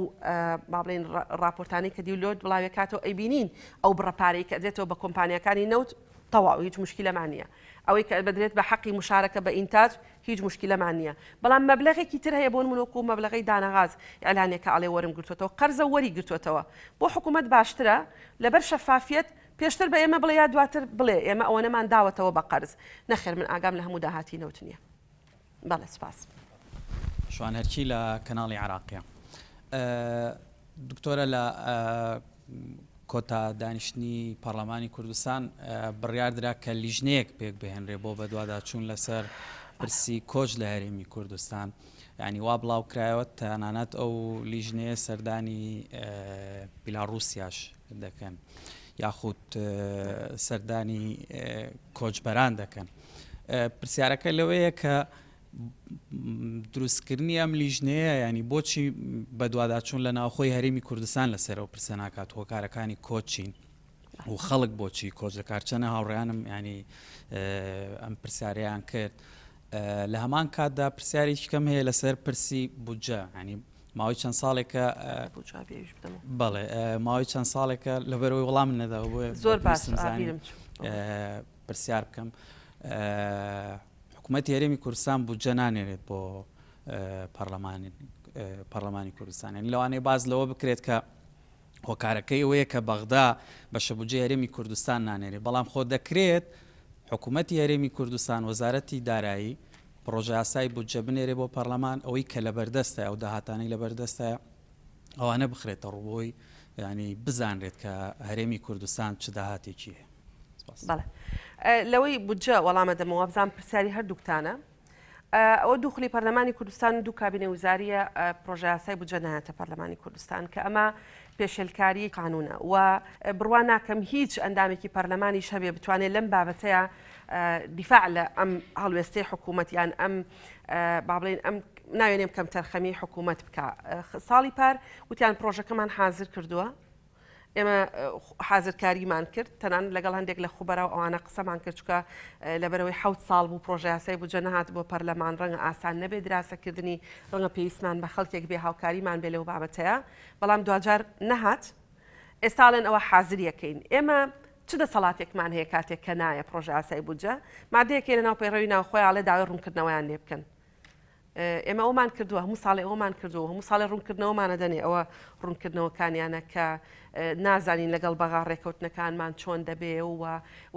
با بڵێن راپۆرتانەی کە دیلۆیت بڵاوێکاتەوە ئەیبینین ئەو بڕەپارەی کە ئەدرێتەوە بە کۆمپانیاکانی نەوت تەواو هیچ مشکلەمان نییە. ئەوەی کە بەدرێت بە حەقی مشارەکە بە ئینتاج هیچ مشکلەمان نییە. بەڵام مەبلەغێکی تر هەیە بۆ نمونەوەکو مەبلەغی دانەغاز ئەلانێکە ئەڵێ وەرم گرتوێتەوە قەرزە وەری گرتوێتەوە بۆ حکوومەت باشترە لەبەر شەفافیت پێشتر بە ئێمە بڵێ یا دواتر بڵێ ئێمە ئەوە نەمان داوەتەوە بە قەرز نەخێر من ئاگام لە هەموو داهاتی نەوت نییە. بەڵێ سپاس.
شوان هەرکی لە کەناڵی عراقیە. دکتۆرە لە کۆتا دانیشتنی پەرلەمانی کوردستان بڕیاردرا کە لیژنەیەک پێک بهێنرێ بۆ بەدواداچوون لەسەر پرسی کۆچ لە هەرێمی کوردستان. ینی وا بڵاو کرایەوە تەنانەت ئەو لیژنەیە سەردانی بیلاڕوسیاش دەکەن یاخود سەردانی کۆچبەران دەکەن. پرسیارەکە لەوەیە کە دروستکردنی ئەم لیژنەیە ینی بۆچی بەدواداچوون لە ناوخۆی هەرێمی کوردستان لەسەرەوە پرسە ناکات هۆکارەکانی کۆچین و خەڵک بۆچی کۆچ دەکات. چەنە هاوڕێیانم ینی ئەم پرسیاریان کرد. لە هەمان کاتدا پرسیارێکی کەم هەیە لەسەر پرسی بودجە ینی ماوەی چەند ساڵێکە بەڵێ ماوەی چەند ساڵێکە لەبەرەوەی وەڵام نەدا بۆ
زۆر باش
پرسیار بکەم. حکوومەتی هەرێمی کوردستان بودجە نانێرێت بۆ پەرلەمانی کوردستان. ینی لەوانەیە باز لەوە بکرێت کە هۆکارەکەی ئەوەیە کە بەغدا بەشە بودجەی هەرێمی کوردستان نانێرێت بەڵام خۆ دەکرێت حکوومەتی هەرێمی کوردستان وەزارەتی دارایی پرۆژە یاسای بودجە بنێرێ بۆ پەرلەمان ئەوەی کە لەبەردەستە ئەو داهاتانەی لەبەردەستە ئەوانە بخرێتە ڕووبۆی ینی بزانرێت کە هەرێمی کوردستان چ داهاتێکی هەیە.
بەڵێ لەوەی بودجە وەڵامە دەمەوە بزان پرسیاری هەردووکتانە. ئەوە دووخلی پەرلەمانی کوردستان دوو کابینە وزاریە پرۆژە یاسای بودجە نایەتە پەرلەمانی کوردستان کە ئەمە پێشێلکاری قانونە و بڕوان ناکەم هیچ ئەندامێکی پەرلەمانی شەبێ بتوانێت لەم بابەتەیە دیفاع لە ئەم هەڵوێستەی حکوومەتیان ئەم با بڵێن ئەم ناوێنێ بکەم تەرخەمی حکوومەت بکە. ساڵی پار وتیان پرۆژەکەمان حازر کردووە ئێمە حازرکاریمان کرد تەنان لەگەڵ هەندێک لە خوبەرە و ئەوانە قسەمان کرد چکە لەبەرەوەی 7 ساڵ بوو پرۆژە یاسای بودجە نەهات بۆ پەرلەمان ڕەنگە ئاسان نەبێ دراسەکردنی ڕەنگە پێویستمان بە خەڵکێک بێ هاوکاریمان بێ لەو بابەتەیە بەڵام دوجار نەهات. ئێستاڵێن ئەوە حازریەکەین. ئێمە چ دەسەڵاتێکمان هەیە کاتێک کە نایە پرۆژە ئاسایی بودجە مادەیەکێ لە ناو پەیڕەوی ناوخۆیاڵێ داوای ڕوونکردنەوەیان لێ بکەن ئێمە ئەومان کردووە هەموو ساڵی ئەومان کردووە هەموو ساڵی ڕوونکردنەوەمانە دەنێ ئەوە ڕوونکردنەوەکانیانە کە نازانین لەگەڵ بەغا ڕێکەوتنەکانمان چۆن دەبێ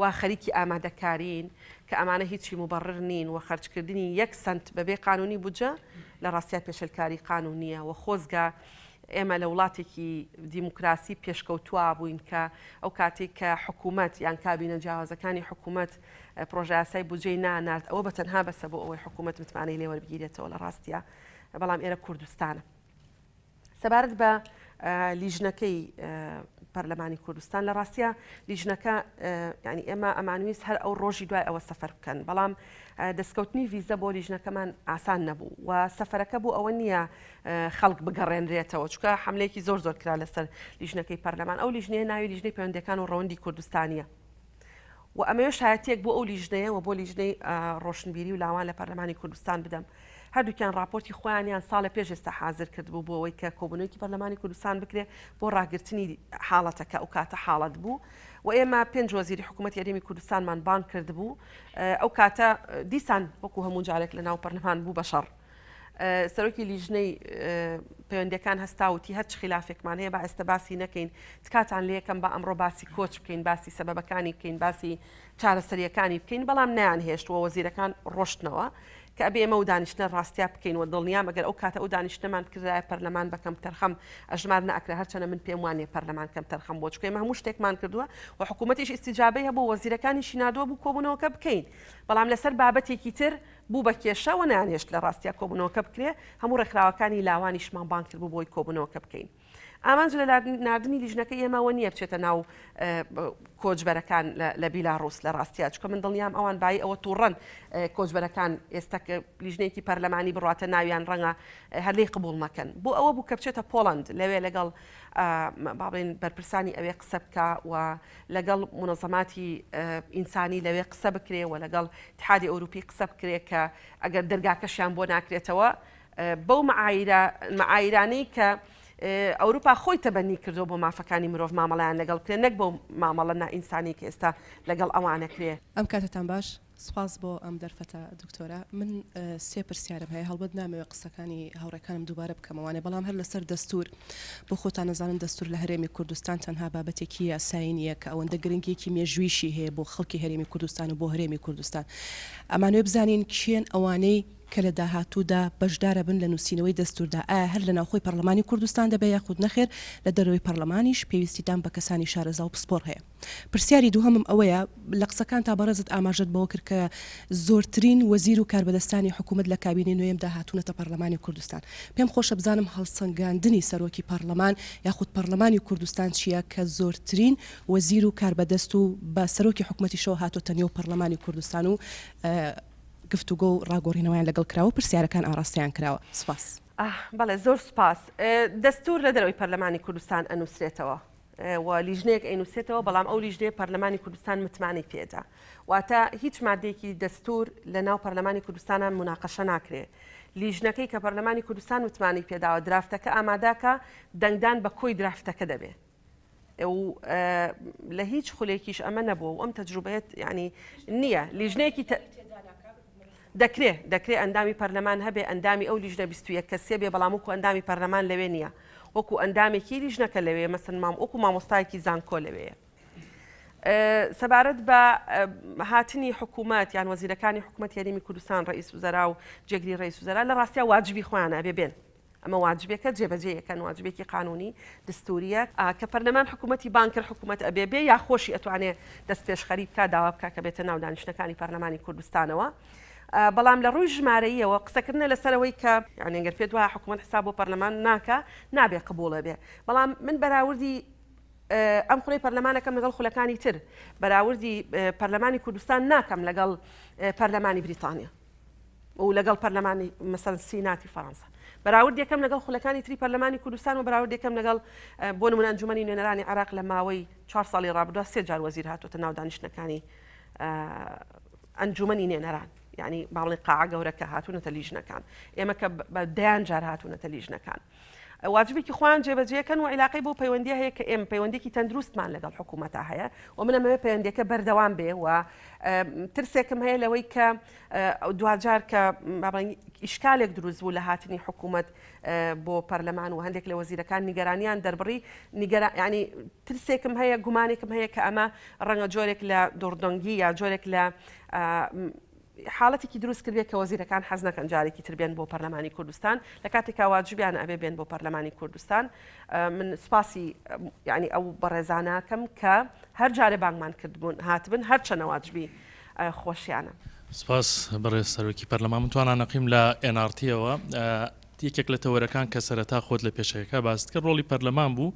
و خەریکی ئامادەکارین کە ئەمانە هیچی مبەڕر نین و خەرجکردنی 1 سنت بەبێ قانونی بودجە لە ڕاستیا پێشەلکاری قانونیە و خۆزگە ئێمە لە وڵاتێکی دیموکراسی پێشکەوتووە بووین کە ئەو کاتێک کە حکوومەت یان کابینە جیاوازەکانی حکوومەت پرۆژە یاسای بودجەی نانات ئەوە بەتەنها بەسە بۆ ئەوەی حکوومەت متمانەی لێ وەربگیرێتەوە لە ڕاستیە بەڵام ئێرە کوردستانە سەبارەت بە لیژنەکەی پەرلەمانی کوردستان لە ڕاستیە لیژنەکە ینی ئێمە ئەمانویست هەر ئەو ڕۆژی دوای ئەوە سەفەر بکەن بەڵام دەستکەوتنی ڤیزە بۆ لیژنەکەمان ئاسان نەبوو و سەفەرەکە بوو ئەوە نییە خەڵک بگەڕێنرێتەوە چکە حملەیەکی زۆر کرا لەسەر لیژنەکەی پەرلەمان ئەو لیژنەیە ناوی لیژنەی پەیوەندیەکان و ڕەوەندی کوردستانیە و ئەمەوێ شایەتێک بۆ ئەو لیژنەیە و بۆ لیژنەی ڕۆشنبیری و لاوان لە پەرلەمانی کوردستان بدەم هەردووکیان راپۆرتی خۆیانیان ساڵە پێش ئێستا حاضر کردبوو بۆ ئەوەی کە کۆبوونەوەیکی پەرلەمانی کوردستان بکرێ بۆ ڕاگررتنی حاڵەتەکە ئەو کاتە حاڵەت بوو و ئێمە 5 وەزیری حکوومەت یاریمی کوردستانمان بان کردبوو ئەو کاتە دیسان وەکو هەموو جارێک لە ناو پەرلەمان بوو بە شەڕ سەرۆکی لیژنەی پەیوەندیەکان هەستاوتی هەرچ خلافێکمان هەیە با ئێستا باسی نەکەین تکاتان لێ یەکەم بە ئەمڕۆ باسی کۆچ بکەین باسی سەبەبەکانی بکەین باسی چارەسەریەکانی بکەین بەڵام نیان هێشتووە وەزیرەکان ڕۆشتنەوە کە ئەبێ ئێمە و دانیشتە ڕاستیا بکەین و دڵنیام ئەگەر ئەو کاتە ئەو دانیشتەمان کردایە پەرلەمان بەکەم تەرخەم ئەژمار نەئەکرا هەرچەنە من پێم وانێ پەرلەمان کەم تەرخەم بۆ چکە ئێمە هەموو شتێکمان کردووە و حکوومەتیش ئیستیجابەی هەبوو وەزیرەکانیشی نادووە بوو کۆبوونەوەکە بکەین بەڵام لەسەر بابەتێکی تر بوو بە کێشەوە نانێشت لە ڕاستیا کۆبوونەوەکە بکرێ هەموو ڕێکخراوەکانی لاوانیشمان بان کرد بوو بۆی کۆبوونەوەکە بکەین ئامانج لە نردنی لیژنەکە ئێمەوە نییە بچێتە ناو کۆچبەرەکان لە بیلاڕوس لە ڕاستیا چکە من دڵنیام ئەوان بای ئەوە تووڕەن کۆچبەرەکان ئێستا کە لیژنەیەکی پەرلەمانی بڕاتە ناویان ڕەنگە هەرلەی قبول مەکەن بۆ ئەوە بوو کە بچێتە پۆڵند لەوێ لەگەڵ باڵێن بەرپرسانی ئەوێ قسە بکە و لەگەڵ منەظەماتی ئینسانی لەوێ قسە بکرێ و لەگەڵ اتحادی ئەوروپی قسە بکرێ کە ئەگەر دەرگاکەشیان بۆ ناکرێتەوە بەو مەعایرانەی کە ئەوروپا خۆی تەبەنی کردو بۆ مافەکانی مرۆڤ مامەڵیان لەگەڵ کرێ نەک بۆ مامەڵە نائینسانی کە ئێستا لەگەڵ ئەوانە کرێ
ئەم کاتتان باش سپاس بۆ ئەم دەرفەتە دکتۆرە من 3 پرسیارم هەیە هەڵبەت نامەوێت قسەکانی هاوڕێکانم دووبارە بکەمەوانێ بەڵام هەر لەسەر دەستور بۆ خۆتان نەزانن دەستور لە هەرێمی کوردستان تەنها بابەتێکی یاسایی نییە کە ئەوەندە گرنگێکی مێژوویشی هەیە بۆ خەڵکی هەرێمی کوردستان و بۆ هەرێمی کوردستان ئەمانوێ بزانین کێن ئەوانەی کە لە داهاتوودا بەشدارە بن لە نووسینەوەی دەستوردا ئایا هەر لە ناوخۆی پەرلەمانی کوردستان دەبێ یاخود نەخێر لە دەرەوەی پەرلەمانیش پێویستیدان بە کەسانی شارەزا و پسپۆر هەیە پرسیاری دووهەمم ئەوەیە لە قسەکان تا بەڕێزت ئاماژەت بەوە کرد کە زۆرترین وەزیر و کاربەدەستانی حکوومەت لە کابینەی نوێمدا هاتوونەتە پەرلەمانی کوردستان پێم خۆشە بزانم هەڵسەنگاندنی سەرۆکی پەرلەمان یاخود پەرلەمانی کوردستان چییە کە زۆرترین وەزیر و کاربەدەست و بە سەرۆکی حکوومەتیشەوە هاتوۆتە نێو پەرلەمانی کوردستان و گفتوگۆ و ڕاگۆڕینەوەیان لەگەڵ کراوە پرسیارەکان ئاڕاستیان کراوە سپاس
بەڵێ زۆر سپاس دەستور لە دەرەوەی پەرلەمانی کوردستان ئەنووسرێتەوە و لیژنەیەک ئەینووسێتەوە بەڵام ئەو لیژنەیە پەرلەمانی کوردستان متمانەی پێدا واتە هیچ مادەیەکی دەستور لە ناو پەرلەمانی کوردستانە مناقەشە ناکرێ لیژنەکەی کە پەرلەمانی کوردستان متمانەی پێداوە درافتەکە ئاماداکە دەنگدان بە کۆی درافتەکە دەبێت و لە هیچ خولێکیش ئەمە نەبووە و ئەم تەجروبەیەت ینی نییە لیژنەیەکی دەکرێت ئەندامی پەرلەمان هەبێ ئەندامی ئەو لیژنە 21 کەسێ بێ بەڵام وەکو ئەندامی پەرلەمان لەوێ نییە وەکو ئەندامێکی لیژنەکە لەوێ مەسن وەکو مامۆستایەکی زانکۆ لەوەیە سەبارەت بە هاتنی حکوومەت یان وەزیرەکانی حکوومەت یاریمی کوردستان ڕئیس وزەرا و جێگری ڕئیس وزەرا لە ڕاستیا واجبی خۆیانە ئەبێ بێن ئەمە واجبێکە جێبەجێیەکەن واجبێکی قانونی دستوریە کە پەرلەمان حکوومەتی بانکر حکوومەت ئەبێ بێ یا خۆشی ئەتوانێت دەست پێشخەری بکە داوا بکە کە بێتە ناو دانیشتەکانی پەرلەمانی کوردستانەوە بەڵام لە ڕووی ژمارەیەوە قسەکردنە لەسەرەوەی کە یعنی ئەگەر پێت وایە حکوومەت حساب بۆ پەرلەمان ناکە نابێ قبوڵە بێ بەڵام من بەراوردی ئەم خوڵەی پەرلەمانەکەم لەگەڵ خولەکانی تر بەراوردی پەرلەمانی کوردستان ناکەم لەگەڵ پەرلەمانی بریتانیا و لەگەڵ پەرلەمانی مەسەڵەن سیناتی فەڕەنسا بەراورد یەکەم لەگەڵ خولەکانی تری پەرلەمانی کوردستان و بەراورد یەکەم لەگەڵ بۆ نمونە ئەنجومەنی نوێنەرانی عێراق لە ماوەی 4 ساڵی ڕابردووە 3 جار وەزیر هاتوۆتە ناو دانیشتەکانی ئەنجومەنی نوێنەران یعنی باڵی قاع گەورەکە هاتوونەتە لیژنەکان ئێمە کە بە دەیان جار هاتوونەتە لیژنەکان واجبێکی خۆیان جێبەجێکەن و عیلاقی بۆ پەیوەندی هەیە کە ئێمە پەیوەندێکی تەندروستمان لەگەڵ حکوومەتە هەیە و منەمەوێت پەیوەندیەکە بەردەوام بێ و ترسێکم هەیە لەوەی کە دوجار کە ئیشکالێک دروست بوو لە هاتنی حکوومەت بۆ پەرلەمان و هەندێک لە وەزیرەکان نیگەرانیان دەربڕی ینی ترسێکم هەیە گومانێکم هەیە کە ئەمە ڕەنگە جۆرێک لە دۆڕدۆنگی یا جۆرێک لە حاڵەتێکی دروست کردێت کە وەزیرەکان حەز نەکەن جارێکی تر بێن بۆ پەرلەمانی کوردستان لە کاتێکا واجبیان ئەبێ بێن بۆ پەرلەمانی کوردستان من سپاسی ینی ئەو بەڕێزاناکەم کە هەر جارێ بانگمان کردبوون هاتبن هەر چەنە واجبی خۆشیانە.
سپاس بەڕێز سەرۆکی پەرلەمان منتوانان نەقیم لە NRT-ەوە یەکێک لە تەوەرەکان کە سەرەتا خۆت لە پێشەکە باست کە ڕۆڵی پەرلەمان بوو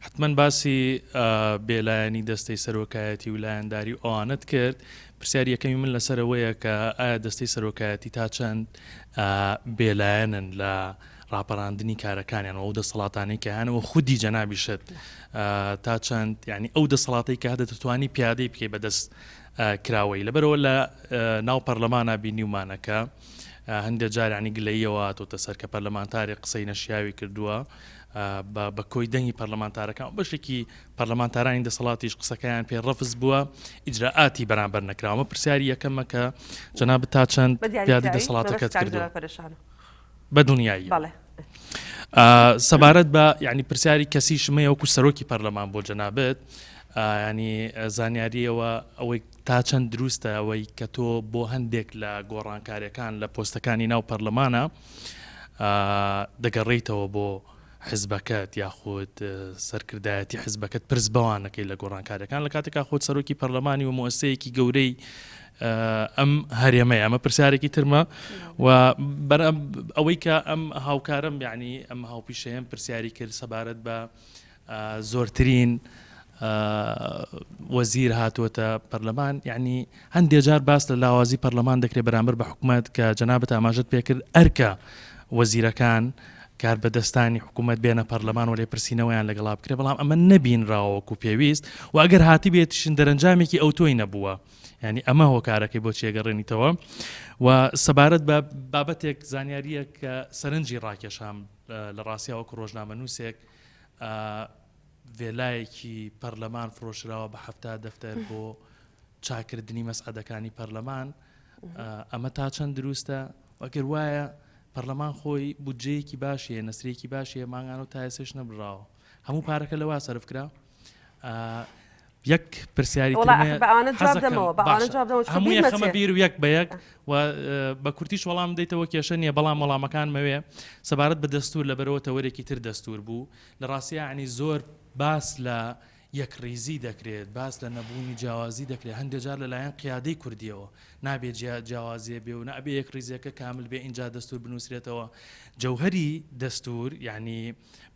حتمما باسی بێلایەنی دەستەی سەرۆکایەتی و لایەنداری ئەوانت کرد پرسیاری یەکەمی من لەسەرەوەیە کە ئایا دەستەی سەرۆکایەتی تا چەند بێلایەنن لە ڕاپەڕاندنی کارەکانیان ئەو دەسەڵاتانی کە هەنەوە خودی جەنابیشت تا چەند ینی ئەو دەسەڵاتی کە هەدە دەتوانی پیادەی بکەی بەدەست کراوەی لەبەرەوە لە ناو پەرلەمانە بینیومانەکە هەندێک جارانی گلەیەوە تۆتە سەر کە پەرلەمانتاری قسەی نەشیاوی کردووە بە کۆی دەنگی پەرلەمانتارەکان بەشێکی پەرلەمانتارانی دەسەڵاتیش قسەکەیان پێ ڕەفز بووە ئیجراءاتی بەرامبەر نەکراوە پرسیاری یەکەمە کە جەنابەت تا چەند پیادی دەسەڵاتەکەت کردووە بە دنیایی سەبارەت بە ینی پرسیاری کەسی شمەیە وەکو سەرۆکی پەرلەمان بۆ جەنابەت ینی زانیاریەوە ئەوەی تا چەند دروستە ئەوەی کە تۆ بۆ هەندێک لە گۆڕانکاریەکان لە پۆستەکانی ناو پەرلەمانە دەگەڕێیتەوە بۆ حزبەکەت یاخود سەرکردایەتی حزبەکەت پرس بەوانەکەی لە گۆڕانکاریەکان لە کاتێکا خۆت سەرۆکی پەرلەمانی و مؤسسەیەکی گەورەی ئەم هەرێمەیە ئەمە پرسیارێکی ترمە و ئەوەی کە ئەم هاوکارم یعنی ئەم هاوپیشەیەم پرسیاری کرد سەبارەت بە زۆرترین وەزیر هاتووەتە پەرلەمان یعنی هەندێک جار باس لە لاوازی پەرلەمان دەکرێت بەرامبەر بە حکوومەت کە جەنابەت ئاماژەت پێکرد ئەرکە وەزیرەکان کار بەدەستانی حکوومەت بێنە پەرلەمان و لێپرسینەوەیان لەگەڵا بکرێت بەڵام ئەمە نەبینراوەکو پێویست و ئەگەر هاتی بێتیشن دەرەنجامێکی ئەو تۆی نەبووە ینی ئەمە هۆکارەکەی بۆ چێگەڕێنیتەوە و سەبارەت بە بابەتێک زانیاریە کە سەرنجی ڕاکێشام لە ڕاستیاوەکو ڕۆژنامە نووسێک وێلایەکی پەرلەمان فرۆشراوە بە 70 دەفتەر بۆ چاکردنی مەسعەدەکانی پەرلەمان ئەمە تا چەند دروستە وەگەر وایە پەرلەمان خۆی بودجەیەکی باشیە نەسرێکی باشیە ماگان و تا ئێسش نەبراوە هەموو پارەکە لەوا سەرف کرا یەک پرسیاری هەموو یەخەمە بیر و یەک بە یەک و بە کورتیش وەڵام دەیتەوە کێشە نیە بەڵام وەڵامەکان مەوێ سەبارەت بە دەستور لەبەرەوە تەوەرێکی تر دەستور بوو لە ڕاستیە عنی زۆر باس لە یەکڕێزی دەکرێت باس لە نەبوونی جیاوازی دەکرێت هەندێک جار لەلایەن قیادەی کوردیەوە نابێت جیاوازیە بێ و نابێ یەکڕێزیەکە کامل بێ اینجا دەستور بنووسرێتەوە جەوهەری دەستور یعنی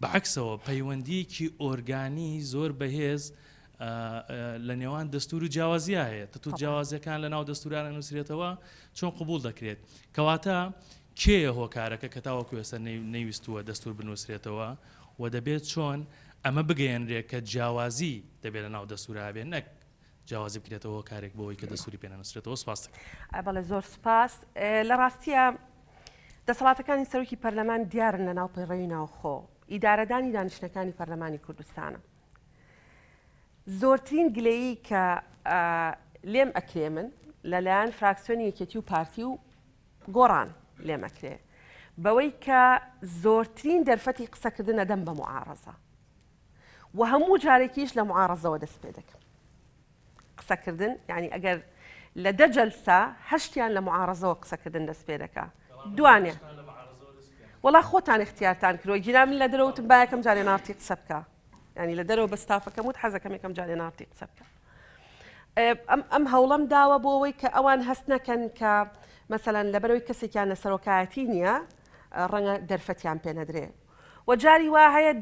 بەعکسەوە پەیوەندیەکی ئۆرگانی زۆر بەهێز لە نێوان دەستور و جیاوازیە هەیە تو جیاوازیەکان لە ناو دەستورانە نووسرێتەوە چۆن قبول دەکرێت کەواتە کێیە هۆکارەکە کە تاوەکو ێستا نەیویستووە دەستور بنووسرێتەوە و دەبێت چۆن ئەمە بگەیەنرێت کە جیاوازی دەبێت لە ناو دەستورا بێن نەک جیاوازی بکرێتەوە کارێک بۆەوەی کە دەستوری پێ نەنووسرێتەوە سپاس
بەڵێ زۆر سپاس لە ڕاستیە دەسەڵاتەکانی سەرۆکی پەرلەمان دیارن لە ناو پەیڕەوی ناوخۆ ئیدارەدانی دانیشتەکانی پەرلەمانی کوردستانە زۆرترین گلەیی کە لێم ئەکرێ من لەلایەن فراکسیۆنی یەکێتی و پارتی و گۆڕان لێم ئەکرێ بەوەی کە زۆرترین دەرفەتی قسەکردنە دەم بە معارەزە و هەموو جارێکیش لە معارەزەوە دەست پێ دەکەم قسەکردن یعنی ئەگەر لە 10 جەلسە 8یان لە معارەزەوە قسەکردن دەست پێ دەکا دوانێ وەڵا خۆتان اختیارتان کردووە گیرا من لە دەرەوتم با یەکەم جارێ نارتی قسە بکە ینی لە دەرەوە بە ستافەکەم وت حەزەکەم یەکەم جارێ نارتی قسە بکە ئەم هەوڵەم داوە بۆ ئەوەی کە ئەوان هەست نەکەن کە مەسەلەن لەبەرەوەی کەسێکیان لە سەرۆکایەتی نییە ڕەنگە دەرفەتیان پێ نەدرێ و جاری وا هەیە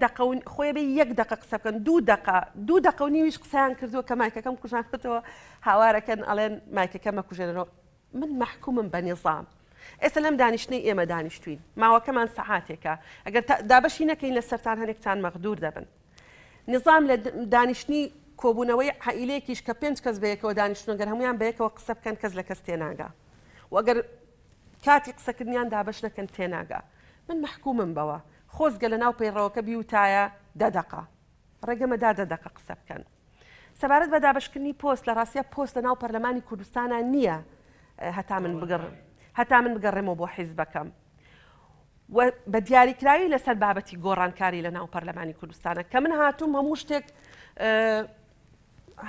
خۆی بێ 1 دقە قسە بکەن 2 دقە و نیویش قسەیان کردووە کە مایکەکەم کوژانێتەوە هاوارەکەن ئەڵێن مایکەکەمە کوژێنەوە من محکومم بە نیظام ئێستا لەم دانیشتنەی ئێمە دانیشتوین ماوەکەمان سەعاتێکە ئەگەر دابەشی نەکەین لە سەرتان هەرێکتان مەغدور دەبن نظام لە دانیشتنی کۆبوونەوەی عائیلەیەکیش کە 5 کەس بەیەکەوە دانیشتنەوە گەر هەمویان بەیەکەوە قسە بکەن کەس لە کەس تێناگا وەگەر کاتی قسەکردنیان دابش نەکەن تێناگا من محکومم بەوە خۆزگە لە ناو پەیڕەوەکە بیوتایە 10 دقە ڕێگەمەدا 10 دقە قسە بکەن سەبارەت بە دابشکردنی پۆست لە ڕاستیە پۆست لە ناو پەرلەمانی کوردستانە نییە هەتا من بگەڕێمەوە بۆ حیزبەکەم و بە دیاریکراوی لەسەر بابەتی گۆڕانکاری لە ناو پەرلەمانی کوردستانە کە من هاتووم هەموو شتێک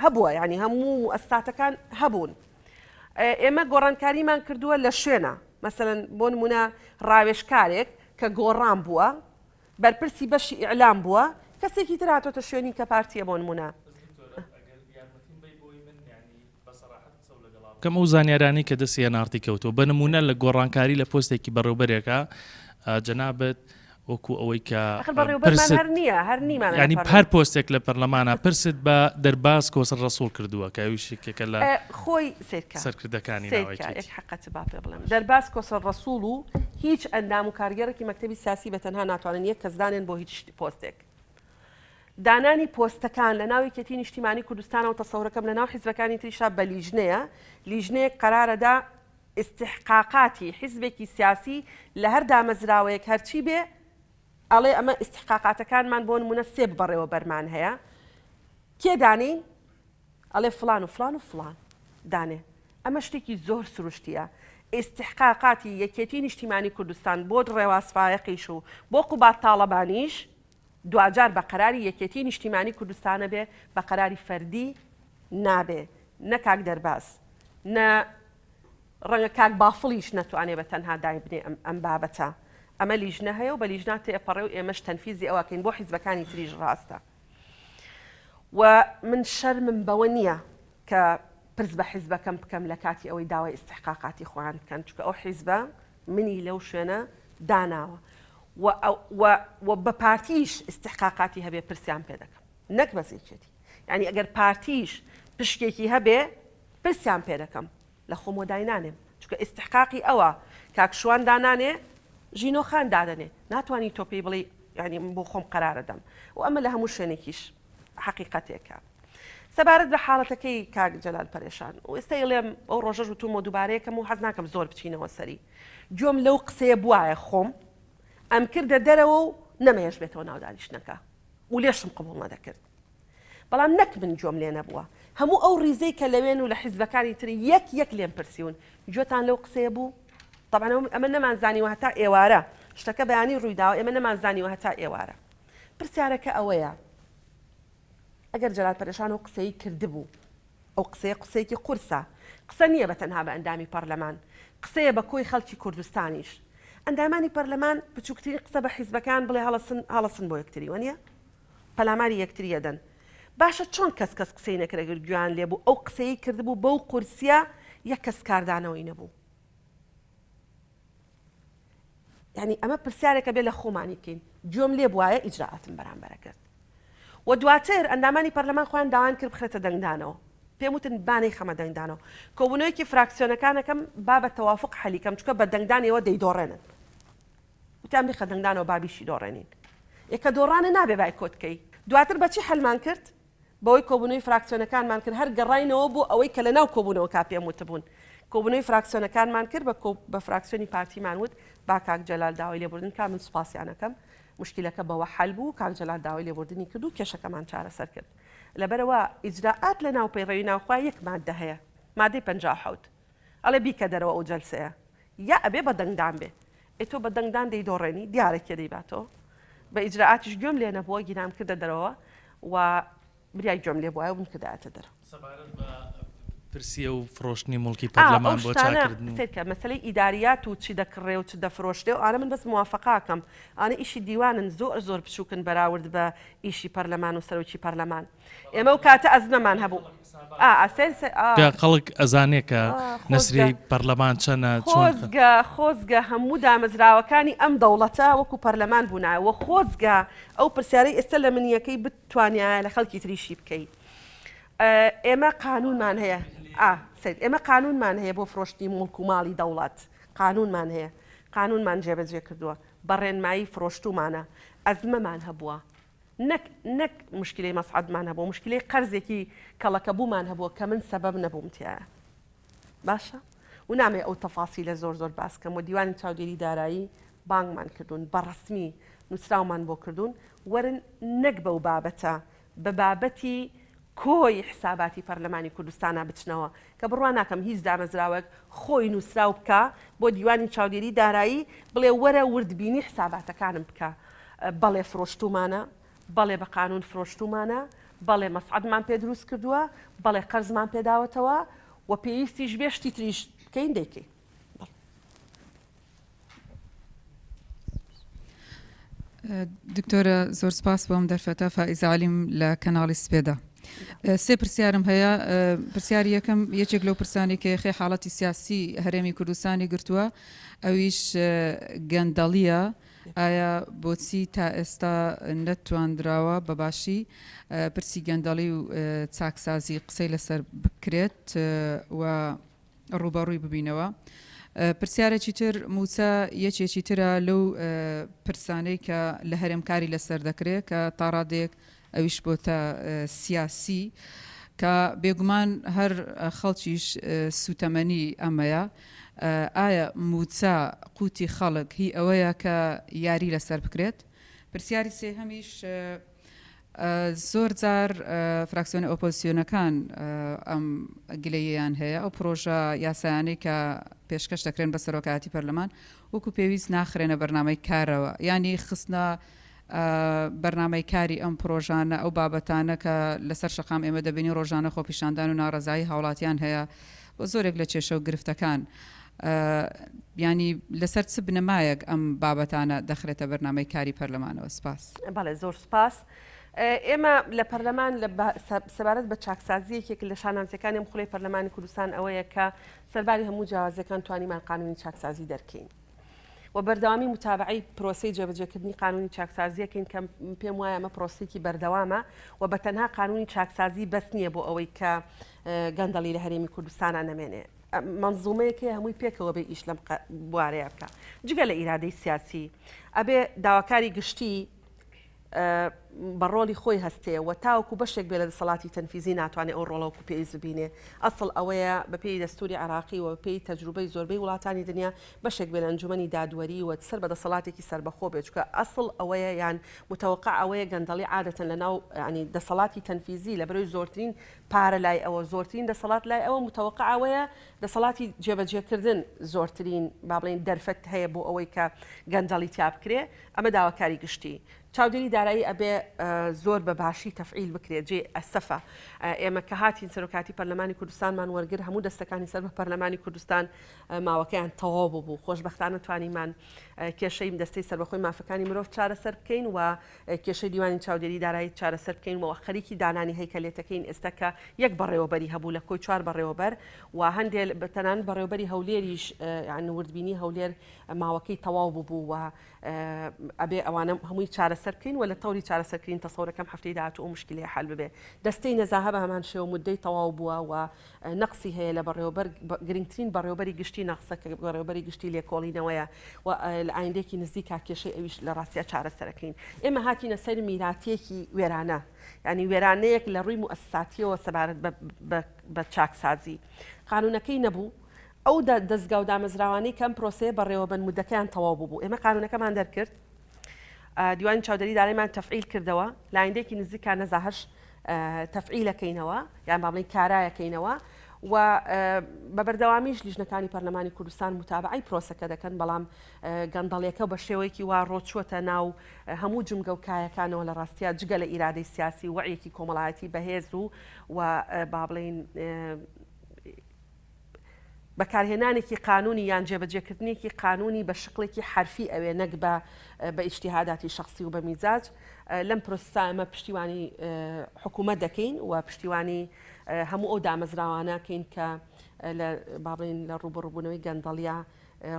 هەبووە ینی هەموو ئەستاتەکان هەبوون ئێمە گۆڕانکاریمان کردووە لە شوێنە مەسەڵەن بۆ نمونە ڕاوێژکارێک کە گۆڕان بووە بەرپرسی بەشی ئیعلام بووە کەسێکی تر هاتۆتە شوێنی کە پارتیە بۆ نمونە
کەم ئەو زانیارانی کە دەستی نارتی کەوتەوە بە نمونە لە گۆڕانکاری لە پۆستێکی بەڕێوبەرێکە جەنابەت وەکو ئەوەی کە ینی هەر پۆستێک لە پەرلەمانە پرست بە دەرباز کۆسەر ڕەسوڵ کردووە کە ویشێکەکە لە
خۆی
سەرکردەکانی
حقەت با پێ بڵێم دەرباز کۆسەر ڕەسوڵ و هیچ ئەندام و کارگەرێکی مەکتەبی سیاسی بە تەنها ناتوانن یەک کەس دانێن بۆ هیچ پۆستێک دانانی پۆستەکان لە ناو یەکێتی نیشتیمانی کوردستانە و تەسەورەکەم لە ناو حیزبەکانی تریشا بە لیژنەیە لیژنەیەک قەرارەدا استحقاقاتی حیزبێکی سیاسی لە هەر دامەزراوەیەک هەرچی بێ ئەڵێ ئەمە استحقاقاتەکانمان بۆ نمونە سێ بەڕێوە بەرمان هەیە کێ دانین ئەڵێ فلان و فلان و فلان دانێ ئەمە شتێکی زۆر سروشتیە استحقاقاتی یەکێتی نیشتیمانی کوردستان بۆ ڕێواسفایەقیش و بۆ قوبات تاڵەبانیش دوجار بە قەراری یەکێتی نیشتیمانی کوردستانە بێ بە قەراری فەردی نابێ نە کاک دەرباز نە ڕەنگە کاک بافڵیش نەتوانێ بە تەنها دایبنێ ئەم بابەتە ئەمە لیژنە هەیە و بە لیژنا تێپەڕێ و ئێمەش تەنفیزی ئەوەکەین بۆ حیزبەکانی تریژ ڕاستە و من شەرمم بەوە نییە کە پرس بە حیزبەکەم بکەم لە کاتی ئەوەی داوای استحقاقاتی خۆیان بکەن چونکە ئەو حیزبە منی لەو شوێنە داناوە و بە پارتیش استحقاقاتی هەبێ پرسیان پێ دەکەم نەک بەزێکێتی یعنی ئەگەر پارتیش پشتێکی هەبێ پرسیان پێ دەکەم لە خۆم داینانێم چونکە استحقاقی ئەوە کاکشوان دانانێ ژینۆخان دادەنێ ناتوانانی تۆپی بڵێ ینی بۆ خۆم قەرارەدەم و ئەمە لە هەموو شوێنێکیش حقیقەتێکە سەبارەت بە حاڵەتەکەی کاک جەلال پەرێشان و ئێستا لێم ئەو ڕۆژەش وتومە دووبارەیەکەم و حەز ناکەم زۆر بچینەوە سەری گوێم لەو قسەیە بوایە خۆم ئەم کردە دەرەوە و نەمەهێش بێتەوە ناودانیشتنەکە و لێشم قبوڵ نەدەکرد بەڵام نەک من گوێم لێ نەبووە هەموو ئەو ریزەی کە لەوێن و لە حیزبەکانی تری یەک لێم پرسیون گوێتان لەو قسەیە بوو طبعا ئەمە نەمانزانیوە هەتا ئێوارە شتەکە بەیانی ڕوویداوە ئێمە نەمانزانیوە هەتا ئێوارە پرسیارەکە ئەوەیە ئەگەر جەلال پەرێشان و قسەی کردبوو ئەو قسەیەکی قورسە قسە نییە بە تەنها بە ئەندامی پەرلەمان قسەیە بە کۆی خەڵکی کوردستانیش ئەندامانی پەرلەمان بچووکترین قسە بە حیزبەکان بڵێ هەڵەسن بۆ یەکتری وەنیە پەلاماری یەکتریە دەن باشە چۆن کەس قسەی نەکرێت گویان لێبوو ئەو قسەی کردبوو بەو قورسیە یەک کەس کاردانەوەی نەبوو یعنی ئەمە پرسیارێکە بێ لە خۆمانی بکەین گوێم لێ بواە ئیجراعاتم بەرامبەرە کرد و دواتر ئەندامانی پەرلەمان خۆیان داوان کرد بخرێتە دەنگدانەوە پێم وتن بانەی خەمە دەنگدانەوە کۆبوونەوەیەکی فراکسیۆنەکانەکەم با بە تەوافق حەلیکەم چونکە بە دەنگدانەوە دەیدۆڕێنن وتیان بخە دەنگدانەوە بابیشی دۆڕێنین یەکە دۆڕانە نابێ بای کۆتکەی دواتر بەچی هەلمان کرد بەوەی کۆبوونەوەی فراکسیۆنەکانمان کرد هەر گەڕاینەوە بوو ئەوەی کە لە ناو کۆبوونەوە کا پێم وتبوون کۆبوونەوەی فراکسیۆنەکانمان کرد بە فراکسیۆنی پارتیمان وت با کاک جەلال داوای لێبوردن کا من سوپاسیانەکەم مشکلەکە بەوە حەل بوو کاک جەلال داوای لێبوردنی کرد و کێشەکەمان چارەسەر کرد لەبەرەوە ئیجراعات لە ناو پەیڕەوی ناوخوا یەک مادە هەیە مادەی 57 ئەڵێ بیکە دەرەوە ئەو جەلسەیە یا ئەبێ بە دەنگدان بێ ئێتۆ بە دەنگدان دەیدۆڕێنی دیارێکێ دەیباتەوە بە ئیجراعاتیش گوێم لێ نەبووە گیرام کردە دەرەوە و بریای گوێم لێ بووە و من کردایەتە دەرەوە
پرسیە و فرۆشتنی مڵکی پەرلەمان بۆ چاکردن
سێکە مەسەلەی ئیداریات و چی دەکڕێ و چ دەفرۆشتێ و ئانە من بەس موافقاکەم ئانە ئیشی دیوانن زۆر بچووکن بەراورد بە ئیشی پەرلەمان و سەرۆکی پەرلەمان ئێمە و کاتە ئەزمەمان هەبوو
خەڵک ئەزانێکە نەسری پەرلەمان چەنە
خۆزگە هەموو دامەزراوەکانی ئەم دەوڵەتە وەکو پەرلەمان بوونایەوە خۆزگە ئەو پرسیارەی ئێستا لە منیەکەی بتوانایە لە خەڵکی تریشی بکەیت ئێمە قانونمان هەیە ئێمە قانونمان هەیە بۆ فرۆشتی مڵک و ماڵی دەوڵەت قانونمان جێبەجێ کردووە بەڕێنمایی فرۆشتومانە ئەزمەمان هەبووە نەک مشکلەی مەسعەدمان هەبوو مشکلەی قەرزێکی کەڵەکە بوومان هەبووە کە من سەبەب نەبووم تایە باشە و نامێ ئەو تەفاسیلە زۆر باسکەم و دیوانی چاودێری دارایی بانگمان کردوون بەڕسمی نووسراومان بۆ کردوون وەرن نەک بەو بابەتە بە بابەتی کۆی حساباتی پەرلەمانی کوردستانە بچنەوە کە بڕوان ناکەم هیچ دامەزراوەک خۆی نووسراو بکە بۆ دیوانی چاودێری دارایی بڵێ وەرە وردبینی حساباتەکانم بکە بەڵێ فرۆشتومانە بەڵێ بە قانون فرۆشتومانە بەڵێ مەسعەدمان پێ دروست کردووە بەڵێ قەرزمان پێداوەتەوە و پێویستیش بێشتی تریش بکەین دەیکەین.
دکتۆرە زۆر سپاس بۆم دەرفەتە فائیزە عەلیم لە کەناڵی سپێدا. سێ پرسیارم هەیە. پرسیاری یەکەم یەکێک لەو پرسانی کە خێ حاڵەتی سیاسی هەرێمی کوردستانی گرتووە ئەویش گەندەڵیە ئایا بۆچی تا ئێستا نەتواندراوە بەباشی پرسی گەندەڵی و چاکسازی قسەی لەسەر بکرێت و ڕوبەڕووی ببینەوە. پرسیارێکی تر موچە یەکێکی ترە لەو پرسانەی کە لە هەرێمکاری لەسەر دەکرێت کە تا ڕادێک ئەویش بۆتە سیاسی کە بێگومان هەر خەڵکیش سوتەمەنی ئەمەیە. ئایا موچە قوتی خەڵک هی ئەوەیە کە یاری لەسەر بکرێت؟ پرسیاری سێهەمیش زۆر جار فراکسیۆنە ئۆپۆزیسیۆنەکان ئەم گلەییان هەیە ئەو پرۆژە یاسایانەی کە پێشکەش دەکرێن بە سەرۆکایەتی پەرلەمان وەکو پێویست ناخرێنە بەرنامەی کارەوە ینی خستنە بەرنامەی کاری ئەم پرۆژانە ئەو بابەتانە کە لەسەر شەقام ئێمە دەبینی ڕۆژانە خۆپیشاندان و ناڕەزایی هاوڵاتیان هەیە بۆ زۆرێک لە کێشە و گرفتەکان ینی لەسەر چ بنەمایەک ئەم بابەتانە دەخرێتە بەرنامەی کاری پەرلەمانەوە. سپاس.
بەڵێ زۆر سپاس. ئێمە لە پەرلەمان سەبارەت بە چاکسازیەکێک لە شانازیەکانی خوڵی پەرلەمانی کوردستان ئەوەیە کە سەرباری هەموو جیاوازەکان توانیمان قانونی چاکسازی دەرکەین و بەردەوامی متابعی پرۆسی جێبەجێکردنی قانونی چاکسازیەکەین کە پێم وایە ئەمە پرۆسێکی بەردەوامە و بە تەنها قانونی چاکسازی بەس نییە بۆ ئەوەی کە گەندەڵی لە هەرێمی کوردستانە نەمێنێ منزومەیەکی هەمووی پێکەوە بێ ئیش لەم بوارەیە بکە جگە لە ئیرادەی سیاسی ئەبێ داواکاری گشتی بەڕۆلی خۆی هەستەیە و تاوەکو بەشێک بێ لە دەسەڵاتی تەنفیزی ناتوانێت ئەو ڕۆڵەوەکو پێویست ببینێ ئەسڵ ئەوەیە بە پێی دەستوری عراقی و پێی تەجروبەی زۆربەی وڵاتانی دنیا بەشێک بێ لە ئەنجومەنی دادوەری و سەر بە دەسەڵاتێکی سربەخۆ بێت چکە ئەسڵ ئەوەیە یان متەوەقع ئەوەیە گەندەڵی عادەتەن لە ناو ینی دەسەڵاتی تەنفیزی لە بەرەوەی زۆرترین پارە لای ئەوە زۆرترین دەسەڵات لای ئەوە متەوەقع ئەوەیە دەسەڵاتی جێبەجێکردن زۆرترین با بڵێن دەرفەت هەیە بۆ ئەوەی کە گەندەڵی تیا بکرێ ئەمە داواکاری گشتی. چاودێری دارایی ئەبێ زۆر بەباشی تەفعیل بکرێت جێ ئەسەفە ئێمە کە هاتین سەرۆکاتی پەرلەمانی کوردستانمان وەرگر هەموو دەستەکانی سەر بە پەرلەمانی کوردستان ماوەکەیان تەواو بوو خۆشبەختانە توانیمان کێشەی دەستەی سەربەخۆی مافەکانی مرۆڤ چارەسەر بکەین و کێشەی دیوانی چاودێری دارایی چارەسەر بکەین و خەریکی دانانی هەیکەلێتەکەین ئێستا کە یەک بەڕێوەبەری هەبوو لە کۆی 4 بەڕێوەبەر و هەندێک بەتەنان بەڕێوەبەری هەولێریش یان وردبینی هەولێر ماوەکەی تەواو بوو و ئەبێ ئەوانە هەمووی چارەسەر بکەین و لە تەوری چارەسەرکردین تەسەورەکەم هەفتەی داهاتوو ئەو مشکلەیە حەل ببێ. دەستەی نەزاهە بە هەمان شێوە مودەی تەواو بووە و نەقسی هەیە لە بەڕێوەبەر گرنگترین بەڕێوەبەری گشتی نەقسەکە بەڕێوەبەری گشتی لێکۆڵینەوەیە و لە ئایندێکی نزیک کێشەی ئەویش لە ڕاستیە چارەسەرەکەین. ئێمە هاتینە سەر میراتیەکی وێرانە ینی وێرانەیەک لە ڕووی موئەسساتیەوە سەبارەت بە چاکسازی قانونەکەی نەبوو ئەو دەستگا و دامەزراوانەی کەم پرۆسەیە بەڕێوەبەر مودەکەیان تەواو بوو ئێمە قانونەکەمان دەرکرد دیوانی چاودێری دارایمان تەفعیل کردەوە لە ئایندێکی نزیکا نەزاهەش تەفعیلەکەینەوە یان با بڵێن کارایەکەینەوە و بە بەردەوامیش لیژنەکانی پەرلەمانی کوردستان متابعی پرۆسەکە دەکەن بەڵام گەندەڵیەکە بە شێوەیەکی وا ڕۆچووەتە ناو هەموو جمگە و کایەکانەوە لە ڕاستیە جگە لە ئیرادەی سیاسی وعیەکی کۆمەڵایەتی بەهێز و با بڵێن بەکارهێنانێکی قانونی یان جێبەجێکردنێکی قانونی بە شکڵێکی حرفی ئەوێ نەک بە ئیجتیهاداتی شخصی و بە میزاج لەم پرۆسە ئەمە پشتیوانی حکوومەت دەکەین و پشتیوانی هەموو ئەو دامەزراوانەکەین کە با بڵێن لە ڕوبەڕووبوونەوەی گەندەڵیا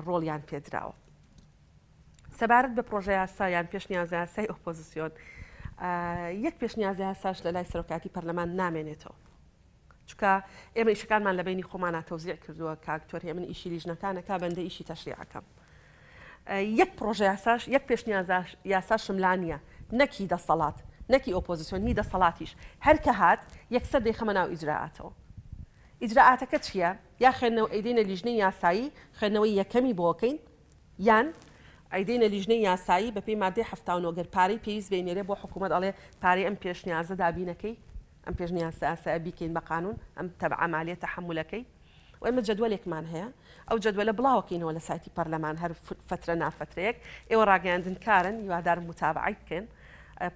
ڕۆڵیان پێدراوە. سەبارەت بە پرۆژە یاسا یان پێشنیازە یاسای ئۆپۆزیسیۆن یەک پێشنیازە یاساش لە لای سەرۆکاتی پەرلەمان نامێنێتەوە چکە ئێمە ئیشەکانمان لە بینی خۆمانە تەوزیع کردووە کاکتۆر من ئیشی لیژنەکانەکە بەندە ئیشی تەشریعەکەم یەک پرۆژە یاساش یەک پێشنیازە یاسا شملانیە نەکی دەسەڵات نەکی ئۆپۆزیسیۆن هی دەسەڵاتیش هەر کە هات یەکسەر دەیخەمە ناو ئیجراعاتەوە ئیجراعاتەکە چییە؟ یا خوێندنەوە ئەیدێنە لیژنەی یاسایی خوێندنەوەی یەکەمی بۆکەین یان ئەیدێنە لیژنەی یاسایی بە پێی مادەی هەفتاونەوە گەر پارەی پێویست بینێرێ بۆ حکوومەت ئەڵێ پارەی ئەم پێشنیازە دابینەکەی ئەم پێشنیازە ئاسایە بیکەین بە قانون ئەم تەبعامالیە تەحملەکەی و ئێمە جدوەلێکمان هەیە ئەو جدوەلە بڵاوەکەینەوە لە سایتی پەرلەمان هەر فترە نافەترەیەک ئێوە ڕاگەیاندنکارن هیوادارم متابعی بکەن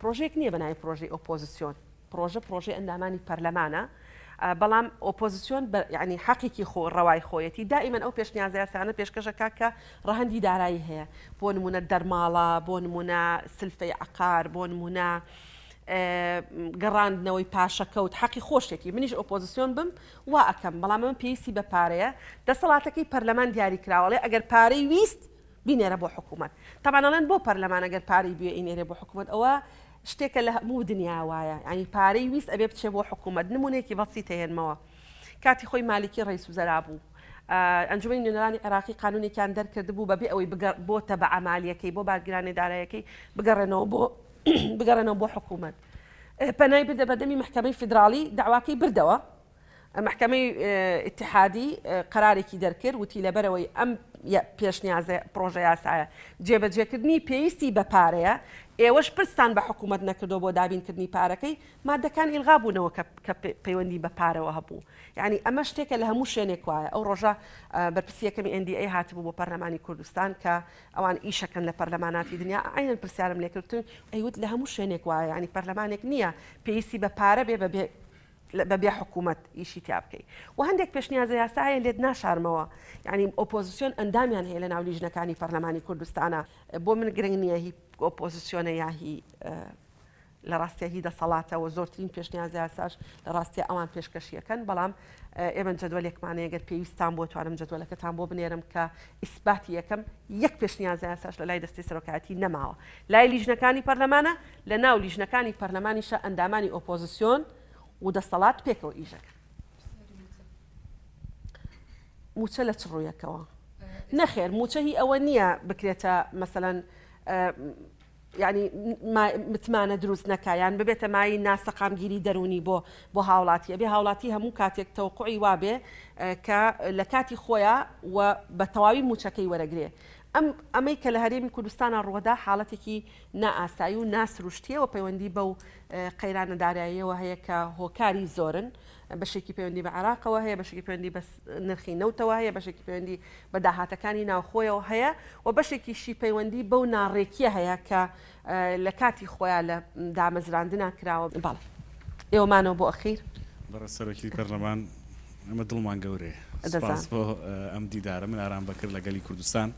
پرۆژەیەک نییە بەناوی پرۆژەی ئۆپۆزیسیۆن پرۆژەی ئەندامانی پەرلەمانە بەڵام ئۆپۆزیسیۆن ینی حەقێکی ڕەوای خۆیەتی دائیمەن ئەو پێشنیازە یاسایانە پێشکەشەکە کە ڕەهەندی دارایی هەیە بۆ نمونە دەرماڵە بۆ نمونە سلفەی عقار بۆ نمونە گەڕاندنەوەی پاشەکەوت حەقی خۆشێکی منیش ئۆپۆزیسیۆن بم وا ئەەکەم بەڵام من پێویستی بە پارەیە دەسەڵاتەکەی پەرلەمان دیاری کراوەڵێ ئەگەر پارەی ویست بینێرە بۆ حکوومەت تەبانەڵێن بۆ پەرلەمان ئەگەر پارەی بێ ئینێرە بۆ حکوومەت ئەوە شتێکە لە هەموو دنیا وایە ینی پارەی ویست ئەبێ بچێ بۆ حکوومەت نمونێکی بەسیط هێنمەوە کاتی خۆی مالیکی ڕئیس وزەرا بوو ئەنجومەنی نوێنەرانی عێراقی قانونێکیان دەرکرد بوو بەبێ ئەوەی بۆ تەبەعامالیەکەی بۆ بارگرانی دارایەکەی بگەڕێنەوە بۆ حکوومەت پەنای بدە بەدەمی محکەمەی فیدراڵی داواکەی بردەوە محکەمەی ئیتحادی قەرارێکی دەرکرد وتی لەبەرەوەی ئەم پێشنیازە پرۆژە یاسایە جێبەجێکردنی پێویستی بە پارەیە ئێوەش پرستان بە حکوومەت نەکردو بۆ دابینکردنی پارەکەی مادەکان ئیلغا بوونەوە کە پەیوەندی بە پارەوە هەبوو یعنی ئەمە شتێکە لە هەموو شوێنێک وایە ئەو ڕۆژە بەرپرسیەکەمی NDA هاتبوو بۆ پەرلەمانی کوردستان کە ئەوان ئیشەکەن لە پەرلەماناتی دنیا ئاینەن پرسیارم لێکردن ئەیوت لە هەموو شوێنێک وایە ینی پەرلەمانێک نییە پێویستی بە پارە بەبێ حکوومەت ئیشی تیا بکەیت و هەندێک پێشنیازە یاسایە لێت ناشارمەوە ینی ئۆپۆزیسیۆن ئەندامیان هەیە لە ناو لیژنەکانی پەرلەمانی کوردستانە بۆ من گرنگ نییە هی ئۆپۆزیسیۆنە یاهی لە ڕاستیە هی دەسەڵاتەوە زۆرترین پێشنیازە یاساش لە ڕاستیە ئەوان پێشکەشیەکەن بەڵام ئێمە جدوەلێکمانەیە گەر پێویستان بۆ توانم جدوەلەکەتان بۆ بنێرم کە ئیسباتی یەکەم یەک پێشنیازە یاساش لە لای دەستی سەرۆکایەتی نەماوە لای لیژنەکانی پەرلەمانە لە ناو لیژنەکانی پەرلەمانیشە ئەندامانی ئۆپۆزیسیۆن و دەسەڵات پێکەوە ئیژەکە موچە لە چ ڕوویەکەوە نەخێر موچە هی ئەوە نییە بکرێتە مەسەلەن ینی متمانە دروست نەکایان ببێتە مای ناسەقامگیری دەرونی بۆ هاوڵاتیە بێ هاوڵاتی هەموو کاتێک تەوقعی وابێ کە لە کاتی خۆیە و بە تەواوی موچەکەی وەرەگرێ ئەمەی کە لە هەرێمی کوردستانە ڕووەدا حاڵەتێکی نائاسایی و ناسروشتیە و پەیوەندی بەو قەیرانە داراییەوە هەیە کە هۆکاری زۆرن بەشێکی پەیوەندی بە عێراقەوە هەیە بەشێکی پەیوەندی بە نرخی نەوتەوە هەیە بەشێکی پەیوەندی بە داهاتەکانی ناوخۆیەوە هەیە و بەشێکیشی پەیوەندی بەو ناڕێکیە هەیە کە لە کاتی خۆیان لە دامەزراندنا کراوە باڵ ئێوەمانەوە بۆ ئەخیر
بەڕە سەرۆکی پەرلەمان ئەمە دڵمان گەورەیە سپاس بۆ ئەم دیدارە من ئارام بەکرد لەگەلی کوردستان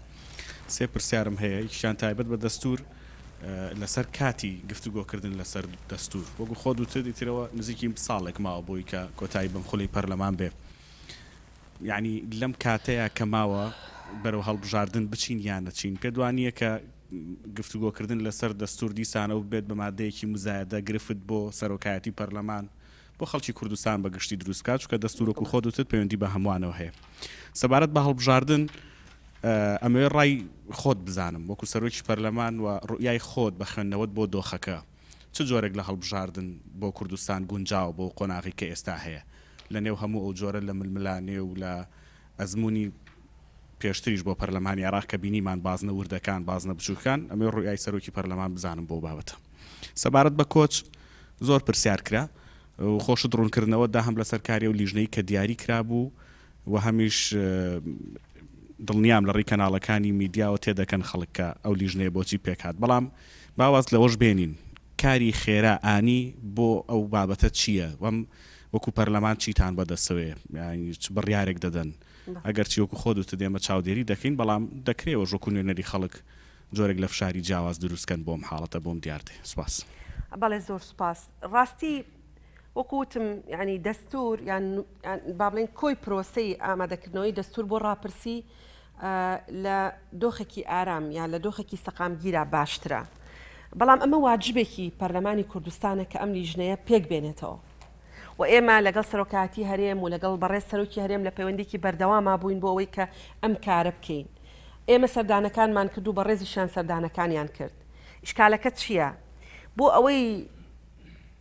سێ پرسیارم هەیە یەکیشیان تایبەت بە دەستور لەسەر کاتی گفتوگۆکردن لەسەر دەستور وەکو خۆ دووتر دیترەوە نزیکی ساڵێک ماوە بۆی کە کۆتایی بەم خولی پەرلەمان بێ یعنی لەم کاتەیە کە ماوە بەرەو هەڵبژاردن بچین یان نەچین پێ دوانیە کە گفتوگۆکردن لەسەر دەستور دیسانە و بێت بە مادەیەکی مزایەدە گرفت بۆ سەرۆکایەتی پەرلەمان بۆ خەڵکی کوردستان بەگشتی دروستکات چکە دەستورۆک و خۆ دوتر پەیوەندی بە هەمووانەوە هەیە سەبارەت بە هەڵبژاردن ئەمێ ڕای خۆت بزانم وەکو سەرۆکی پەرلەمان و ڕوئیای خۆت بە خوێندنەوەت بۆ دۆخەکە چ جۆرێک لە هەڵبژاردن بۆ کوردستان گونجاو بۆ قۆناغی کە ئێستا هەیە لە نێو هەموو ئەو جۆرە لە ململانێ و لە ئەزمموی پێشتریش بۆ پەرلەمانی عێراق کە بینیمان بازنە وردەکان بازنە بچووکان ئەمێ ڕوئیای سەرۆکی پەرلەمان بزانم بۆ بابەتە سەبارەت بە کۆچ زۆر پرسیار کرا و خۆشت ڕوونکردنەوە دا هەم لە سەرکاری و لیژنەی کە دیاری کرابوو و هەمیش دڵنیام لە ڕێی کەناڵەکانی میدیاوە تێدەکەن خەڵکە ئەو لیژنەیە بۆچی پێکات بەڵام باواز لەوەش بێنین کاری خێرا ئانی بۆ ئەو بابەتە چییە وەم وەکو پەرلەمان چیتان بەدەستەوێ چ بڕیارێک دەدەن ئەگەر چی وەکو خۆ دوتە دێمە چاودێری دەکەین بەڵام دەکرێەوە ژۆکو نوێنەری خەڵک جۆرێک لە فشاری جیاواز دروستکەن بۆم حاڵەتە بۆم دیاردێ سوپاس
بەڵێ زۆر سوپاس ڕاستی وەکوتم ینی دەستور یان با بڵێن کۆی پرۆسەی ئامادەکردنەوەی دەستور بۆ ڕاپرسی لە دۆخێکی ئارام یان لە دۆخێکی سەقامگیرە باشترە بەڵام ئەمە واجبێکی پەرلەمانی کوردستانە کە ئەم لیژنەیە پێک بێنێتەوە و ئێمە لەگەڵ سەرۆکایەتی هەرێم و لەگەڵ بەڕێز سەرۆکی هەرێم لە پەیوەندێکی بەردەواما بووین بۆ ئەوەی کە ئەم کارە بکەین ئێمە سەردانەکانمان کرد و بەڕێزیشان سەردانەکانیان کرد ئیشکالەکە چییە بۆ ئەوەی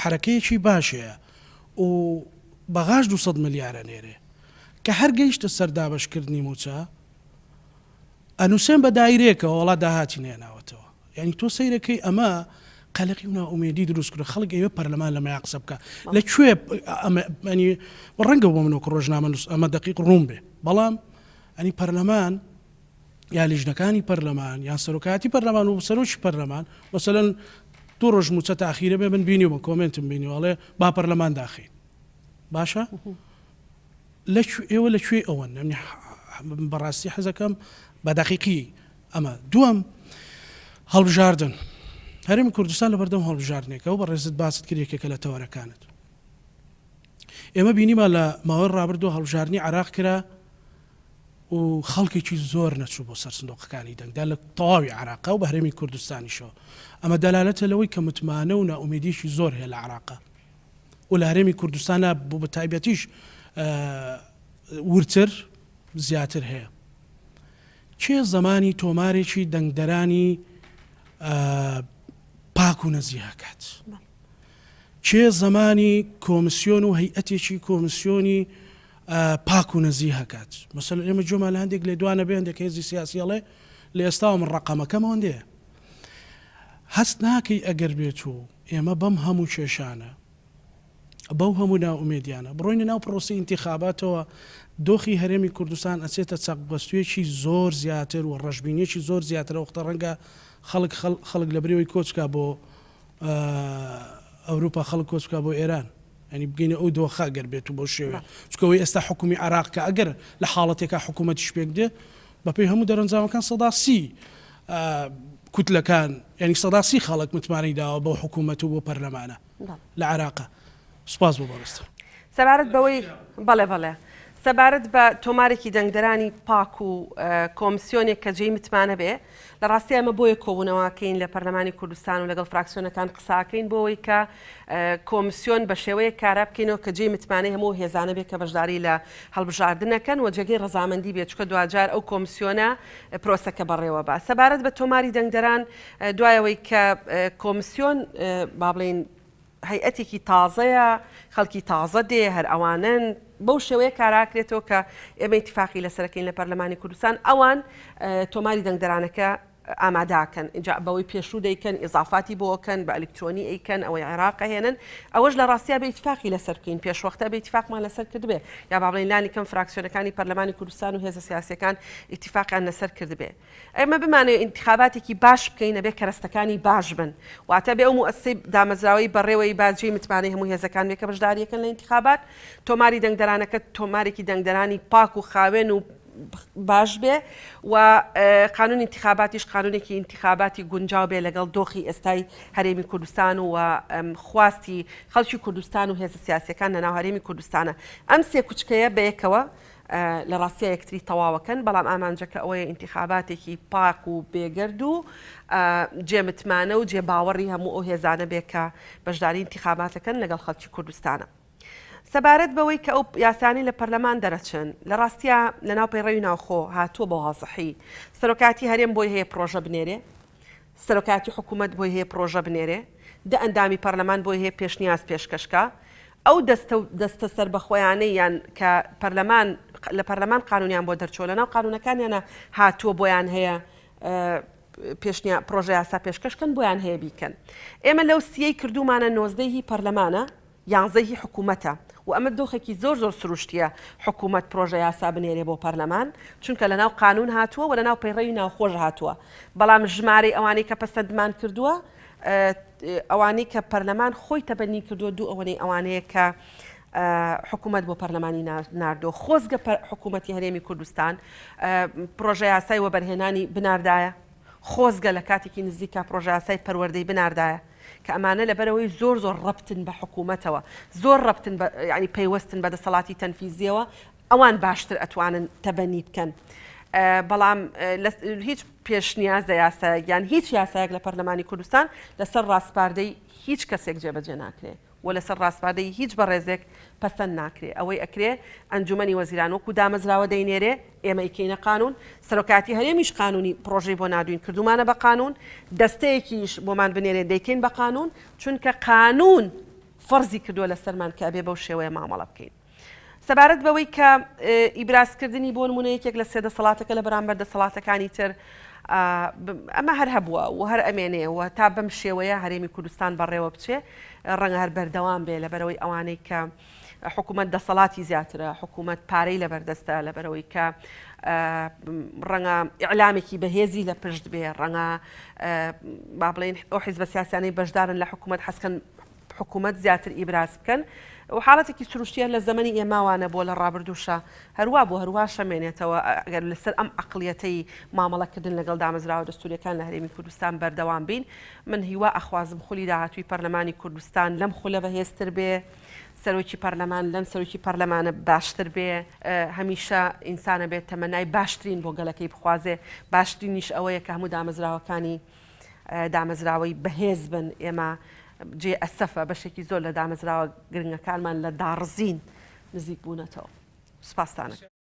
حرەکەیەکی باشەیە و بەغاش 200 ملیارە نێرێ کە هەر گەیشتە سەر دابشکردنی موچە ئەنووسێن بە دایرێکەوە وڵات داهاتی نێناوەتەوە یعنی تۆ سەیرەکەی ئەمە قەلقی و ناومێدی دروست کرد خەڵک ئێوە پەرلەمان لەمە قسە بکە لەکوێ ڕەنگە بۆ منەوە ڕۆژنامە ئەمە دقیق ڕوون بێ بەڵام ئەنی پەرلەمان یا لیژنەکانی پەرلەمان یان سەرۆکاتی پەرلەمان و سەرۆکی پەرلەمان مەسەلەن دوو ڕۆژ موچە تاخیرە بێ من بینی بە کۆمنتم بینیوەڵێ با پەرلەمان داخین باشە ئێوە لەکوێ ئەوەن بەڕاستی حەزەکەم بە دقیقی ئەمە دووەم هەڵبژاردن هەرێمی کوردستان لە بەردەم هەڵبژاردنێکەوە بە ڕێزت باست کردێکێکە لە تەوەرەکانت ئێمە بینیمە لە ماوەی ڕابردوو هەڵبژاردننی عراق کرا و خەڵکێکی زۆر نەچوو بۆ سەر سندۆقەکانی دەنگدا لە تەواوی عراقا و بە هەرێمی کوردستانیشەوە ئەمە دەلالەتە لەوەی کە متمانە و ناومێدیشی زۆر هەیە لە عراقا و لە هەرێمی کوردستانە بوو بە تایبەتیش ورتر زیاتر هەیە چێ زمانی تۆمارێکی دەنگدەرانی پاک و نەزیهاکات چێ زمانی کۆمسیۆن و هەیئەتێکی کۆمسیۆنی پاک و نەزیهاکات مەسەلەن ئێمە جۆمە لە هەندێک لێ دوانە بێ هەندێک هێزی سیاسیڵێ لە ئێستا من ڕقەمەکەمەوە دێ هەست ناکەی ئەگەر بێت و ئێمە بەم هەموو کێشانە بەو هەموو ناومێدیانە بڕۆینە ناو پرۆسی ئینتیخاباتەوە دۆخی هەرێمی کوردستان ئەچێتە چەقبەستوێکی زۆر زیاتر و ڕەشببینیەکی زۆر زیاتر وەختە ڕەنگە خەڵک لە برەوەی کۆچکا بۆ ئەوروپا خەڵک کۆچکا بۆ ئێران ینی بگەینە ئەو دۆخە گەر بێت و بۆ شێوێ چکەوەی ئێستا حکومی عراق کە ئەگەر لە حاڵەتێکا حکوومەتیش پێک دێ بەپێی هەموو دەرەنجامەکان سەداسی کوتلەکان ینی سەداسی خەڵک متمانەی داوە بۆ حکوومەت و بۆ پەرلەمانە لە عراقا سوپاس بۆ بەڕێستە
سەبارەت بەوەی بەڵێ سەبارەت بە تۆمارێکی دەنگدەرانی پاک و کۆمسیۆنێک کە جێی متمانە بێ لە ڕاستی ئەمە بۆیە کۆبوونەوەکەین لە پەرلەمانی کوردستان و لەگەڵ فراکسیۆنەکان قساکەین بۆەوەی کە کۆمسیۆن بە شێوەیە کارا بکەینەوە کە جێی متمانەی هەموو هێزانە بێت کە بەشداری لە هەڵبژاردنەکەن و جێگەی ڕەزامەندی بێت چکە دوجار ئەو کۆمسیۆنە پرۆسەکە بەڕێوە بە سەبارەت بە تۆماری دەنگدەران دوایەوەی کە کۆمسیۆن با بڵێن هەیئەتێکی تازەیە خەڵکی تازە دێ هەر ئەوانن بەو شێوەیە کاراکرێتەوە کە ئێمە ئیتفاقی لەسەرەکەین لە پەرلەمانی کوردستان ئەوان تۆماری دەنگدەرانەکە ئاماداکەن بەوەی پێشوو دەیکەن ئیزافاتی بۆکەن بە ئەلکترۆنی ئەیکەن ئەوەی عێراق هێنن ئەوەش لە ڕاستیا بە ئیتفاقی لەسەر بکەین پێشوەختە بە ئیتفاقمان لەسەر کردبێ یا با بڵێن لانی کەم فراکسیۆنەکانی پەرلەمانی کوردستان و هێزە سیاسیەکان ئیتفاقیان لەسەر کردبێ ئێمە بمانێت ئینتیخاباتێکی باش بکەینە بێ کەرەستەکانی باش بن واتە بێ ئەو مؤسسەی دامەزراوەی بەڕێوەی باجی متمانەی هەموو هێزەکان بێ کە بەشداریەکەن لە ئینتیخابات تۆماری دەنگدەرانەکە تۆمارێکی دەنگدەرانی پاک و خاوێن و باش بێ و قانون انتخاباتیش قانونێکی انتخاباتی گونجاو بێ لەگەڵ دۆخی ئێستای هەرێمی کوردستان و خواستی خەڵکی کوردستان و هێزە سیاسیەکان لەناو هەرێمی کوردستانە ئەم سێ کوچکەیە بەیەکەوە لە ڕاستیە یەکتری تەواوەکەن بەڵام ئامانجەکە ئەوەیە انتخاباتێکی پاک و بێگرد و جێمتمانە و جێباوەڕی هەموو ئەو هێزانە بێ کە بەشداری انتخاباتەکەن لەگەڵ خەڵکی کوردستانە سەبارەت بەوەی کە ئەو یاسانی لە پەرلەمان دەرەچن لە ڕاستیە لە ناو پەیڕەوی ناوخۆ هاتووە بۆ هەڵسەحی سەرۆکاتی هەرێم بۆی هەیە پرۆژە بنێرێ سەرۆکاتی حکوومەت بۆی هەیە پرۆژە بنێرێ دە ئەندامی پەرلەمان بۆی هەیە پێشنیاز پێشکەشکە ئەو دەستە سەر بەخۆیانەی یان کە لە پەرلەمان قانونیان بۆ دەرچۆ لە ناو قانونەکانیانە هاتووە بۆیان هەیە پرۆژە یاسا پێشکەشکن بۆیان هەیە بیکەن ئێمە لەو سیەی کردومانە 19 پەرلەمانە 11 حکوومەتە و ئەمە دۆخێکی زۆر سروشتیە حکوومەت پرۆژە یاسا بنێرێ بۆ پەرلەمان چونکە لە ناو قانون هاتووە و لە ناو پەیڕەوی ناوخۆش هاتووە بەڵام ژمارەی ئەوانەی کە پەسەندمان کردووە ئەوانەی کە پەرلەمان خۆی تەبەنی کردووە دوو ئەوانەیە کە حکوومەت بۆ پەرلەمانی ناردۆ خۆزگە حکوومەتی هەرێمی کوردستان پرۆژە یاسای وەبەرهێنانی بناردایە خۆزگە لە کاتێکی نزیکە پرۆژە یاسای پەروەردەی بناردایە کە ئەمانە لەبەرەوەی زۆر ڕەبتن بە حکوومەتەوە زۆر ڕەبتن ینی پەیوەستن بە دەسەڵاتی تەنفیزیەوە ئەوان باشتر ئەتوانن تەبەنی بکەن بەڵام هیچ پێشنیازە یاسایەک هیچ یاسایەک لە پەرلەمانی کوردستان لەسەر ڕاستپاردەی هیچ کەسێک جێبەجێ ناکرێت و لەسەر ڕاستپاردەی هیچ بەڕێزێک پەسەند ناکرێت ئەوەی ئەکرێ ئەنجومەنی وەزیران وەکو دامەزراوە دەینێرێ ئێمە ئیکەینە قانون سەرۆکاتی هەرێمیش قانونی پرۆژەی بۆ نادوین کردومانە بە قانون دەستەیەکیش بۆمان بنێرێ دەیکەین بە قانون چونکە قانون فەرزی کردووە لە سەرمان کە ئەبێ بەو شێوەیە مامەڵە بکەین. سەبارەت بەوەی کە ئیبرازکردنی بۆ نمونە یەکێک لە سێ دەسەڵاتەکە لە بەرامبەر دەسەڵاتەکانی تر ئەمە هەر هەبووە و هەر ئەمێنێەوە تا بەم شێوەیە هەرێمی کوردستان بەڕێوە بچێ ڕەنگە هەر بەردەوام بێ لەبەرەوەی ئەوانەی کە حکوومەت دەسەڵاتی زیاترە حکوومەت پارەی لەبەردەستە لەبەرەوەی کە ڕەنگە ئیعلامێکی بەهێزی لە پشت بێ ڕەنگە با بڵێن ئەو حیزبە سیاسیانەی بەشدارن لە حکوومەت حەسکەن حکوومەت زیاتر ئیبراز بکەن و حاڵەتێکی سروشتیە لە زەمەنی ئێماوانە بۆ لە ڕابردووشە هەروە بۆ هەروە شەمێنێتەوە ئەگەر لەسەر ئەم عقلیەتەی مامەڵەکردن لەگەڵ دامەزراوە دەستوریەکان لە هەرێمی کوردستان بەردەوام بین من هیوا ئەخوازم خولی داهاتووی پەرلەمانی کوردستان لەم خولە بەهێزتر بێ سەرۆکی پەرلەمان لەم سەرۆکی پەرلەمانە باشتر بێ هەمیشە ئینسانە بێت تەمەنای باشترین بۆ گەلەکەی بخوازێ باشترینیش ئەوەیە کە هەموو دامەزراوەکانی دامەزراوەی بەهێز بن ئێمە جێ ئەسەفە بەشێکی زۆر لە دامەزراوە گرنگەکانمان لە داڕزین نزیک بوونەتەوە. سپاسانە.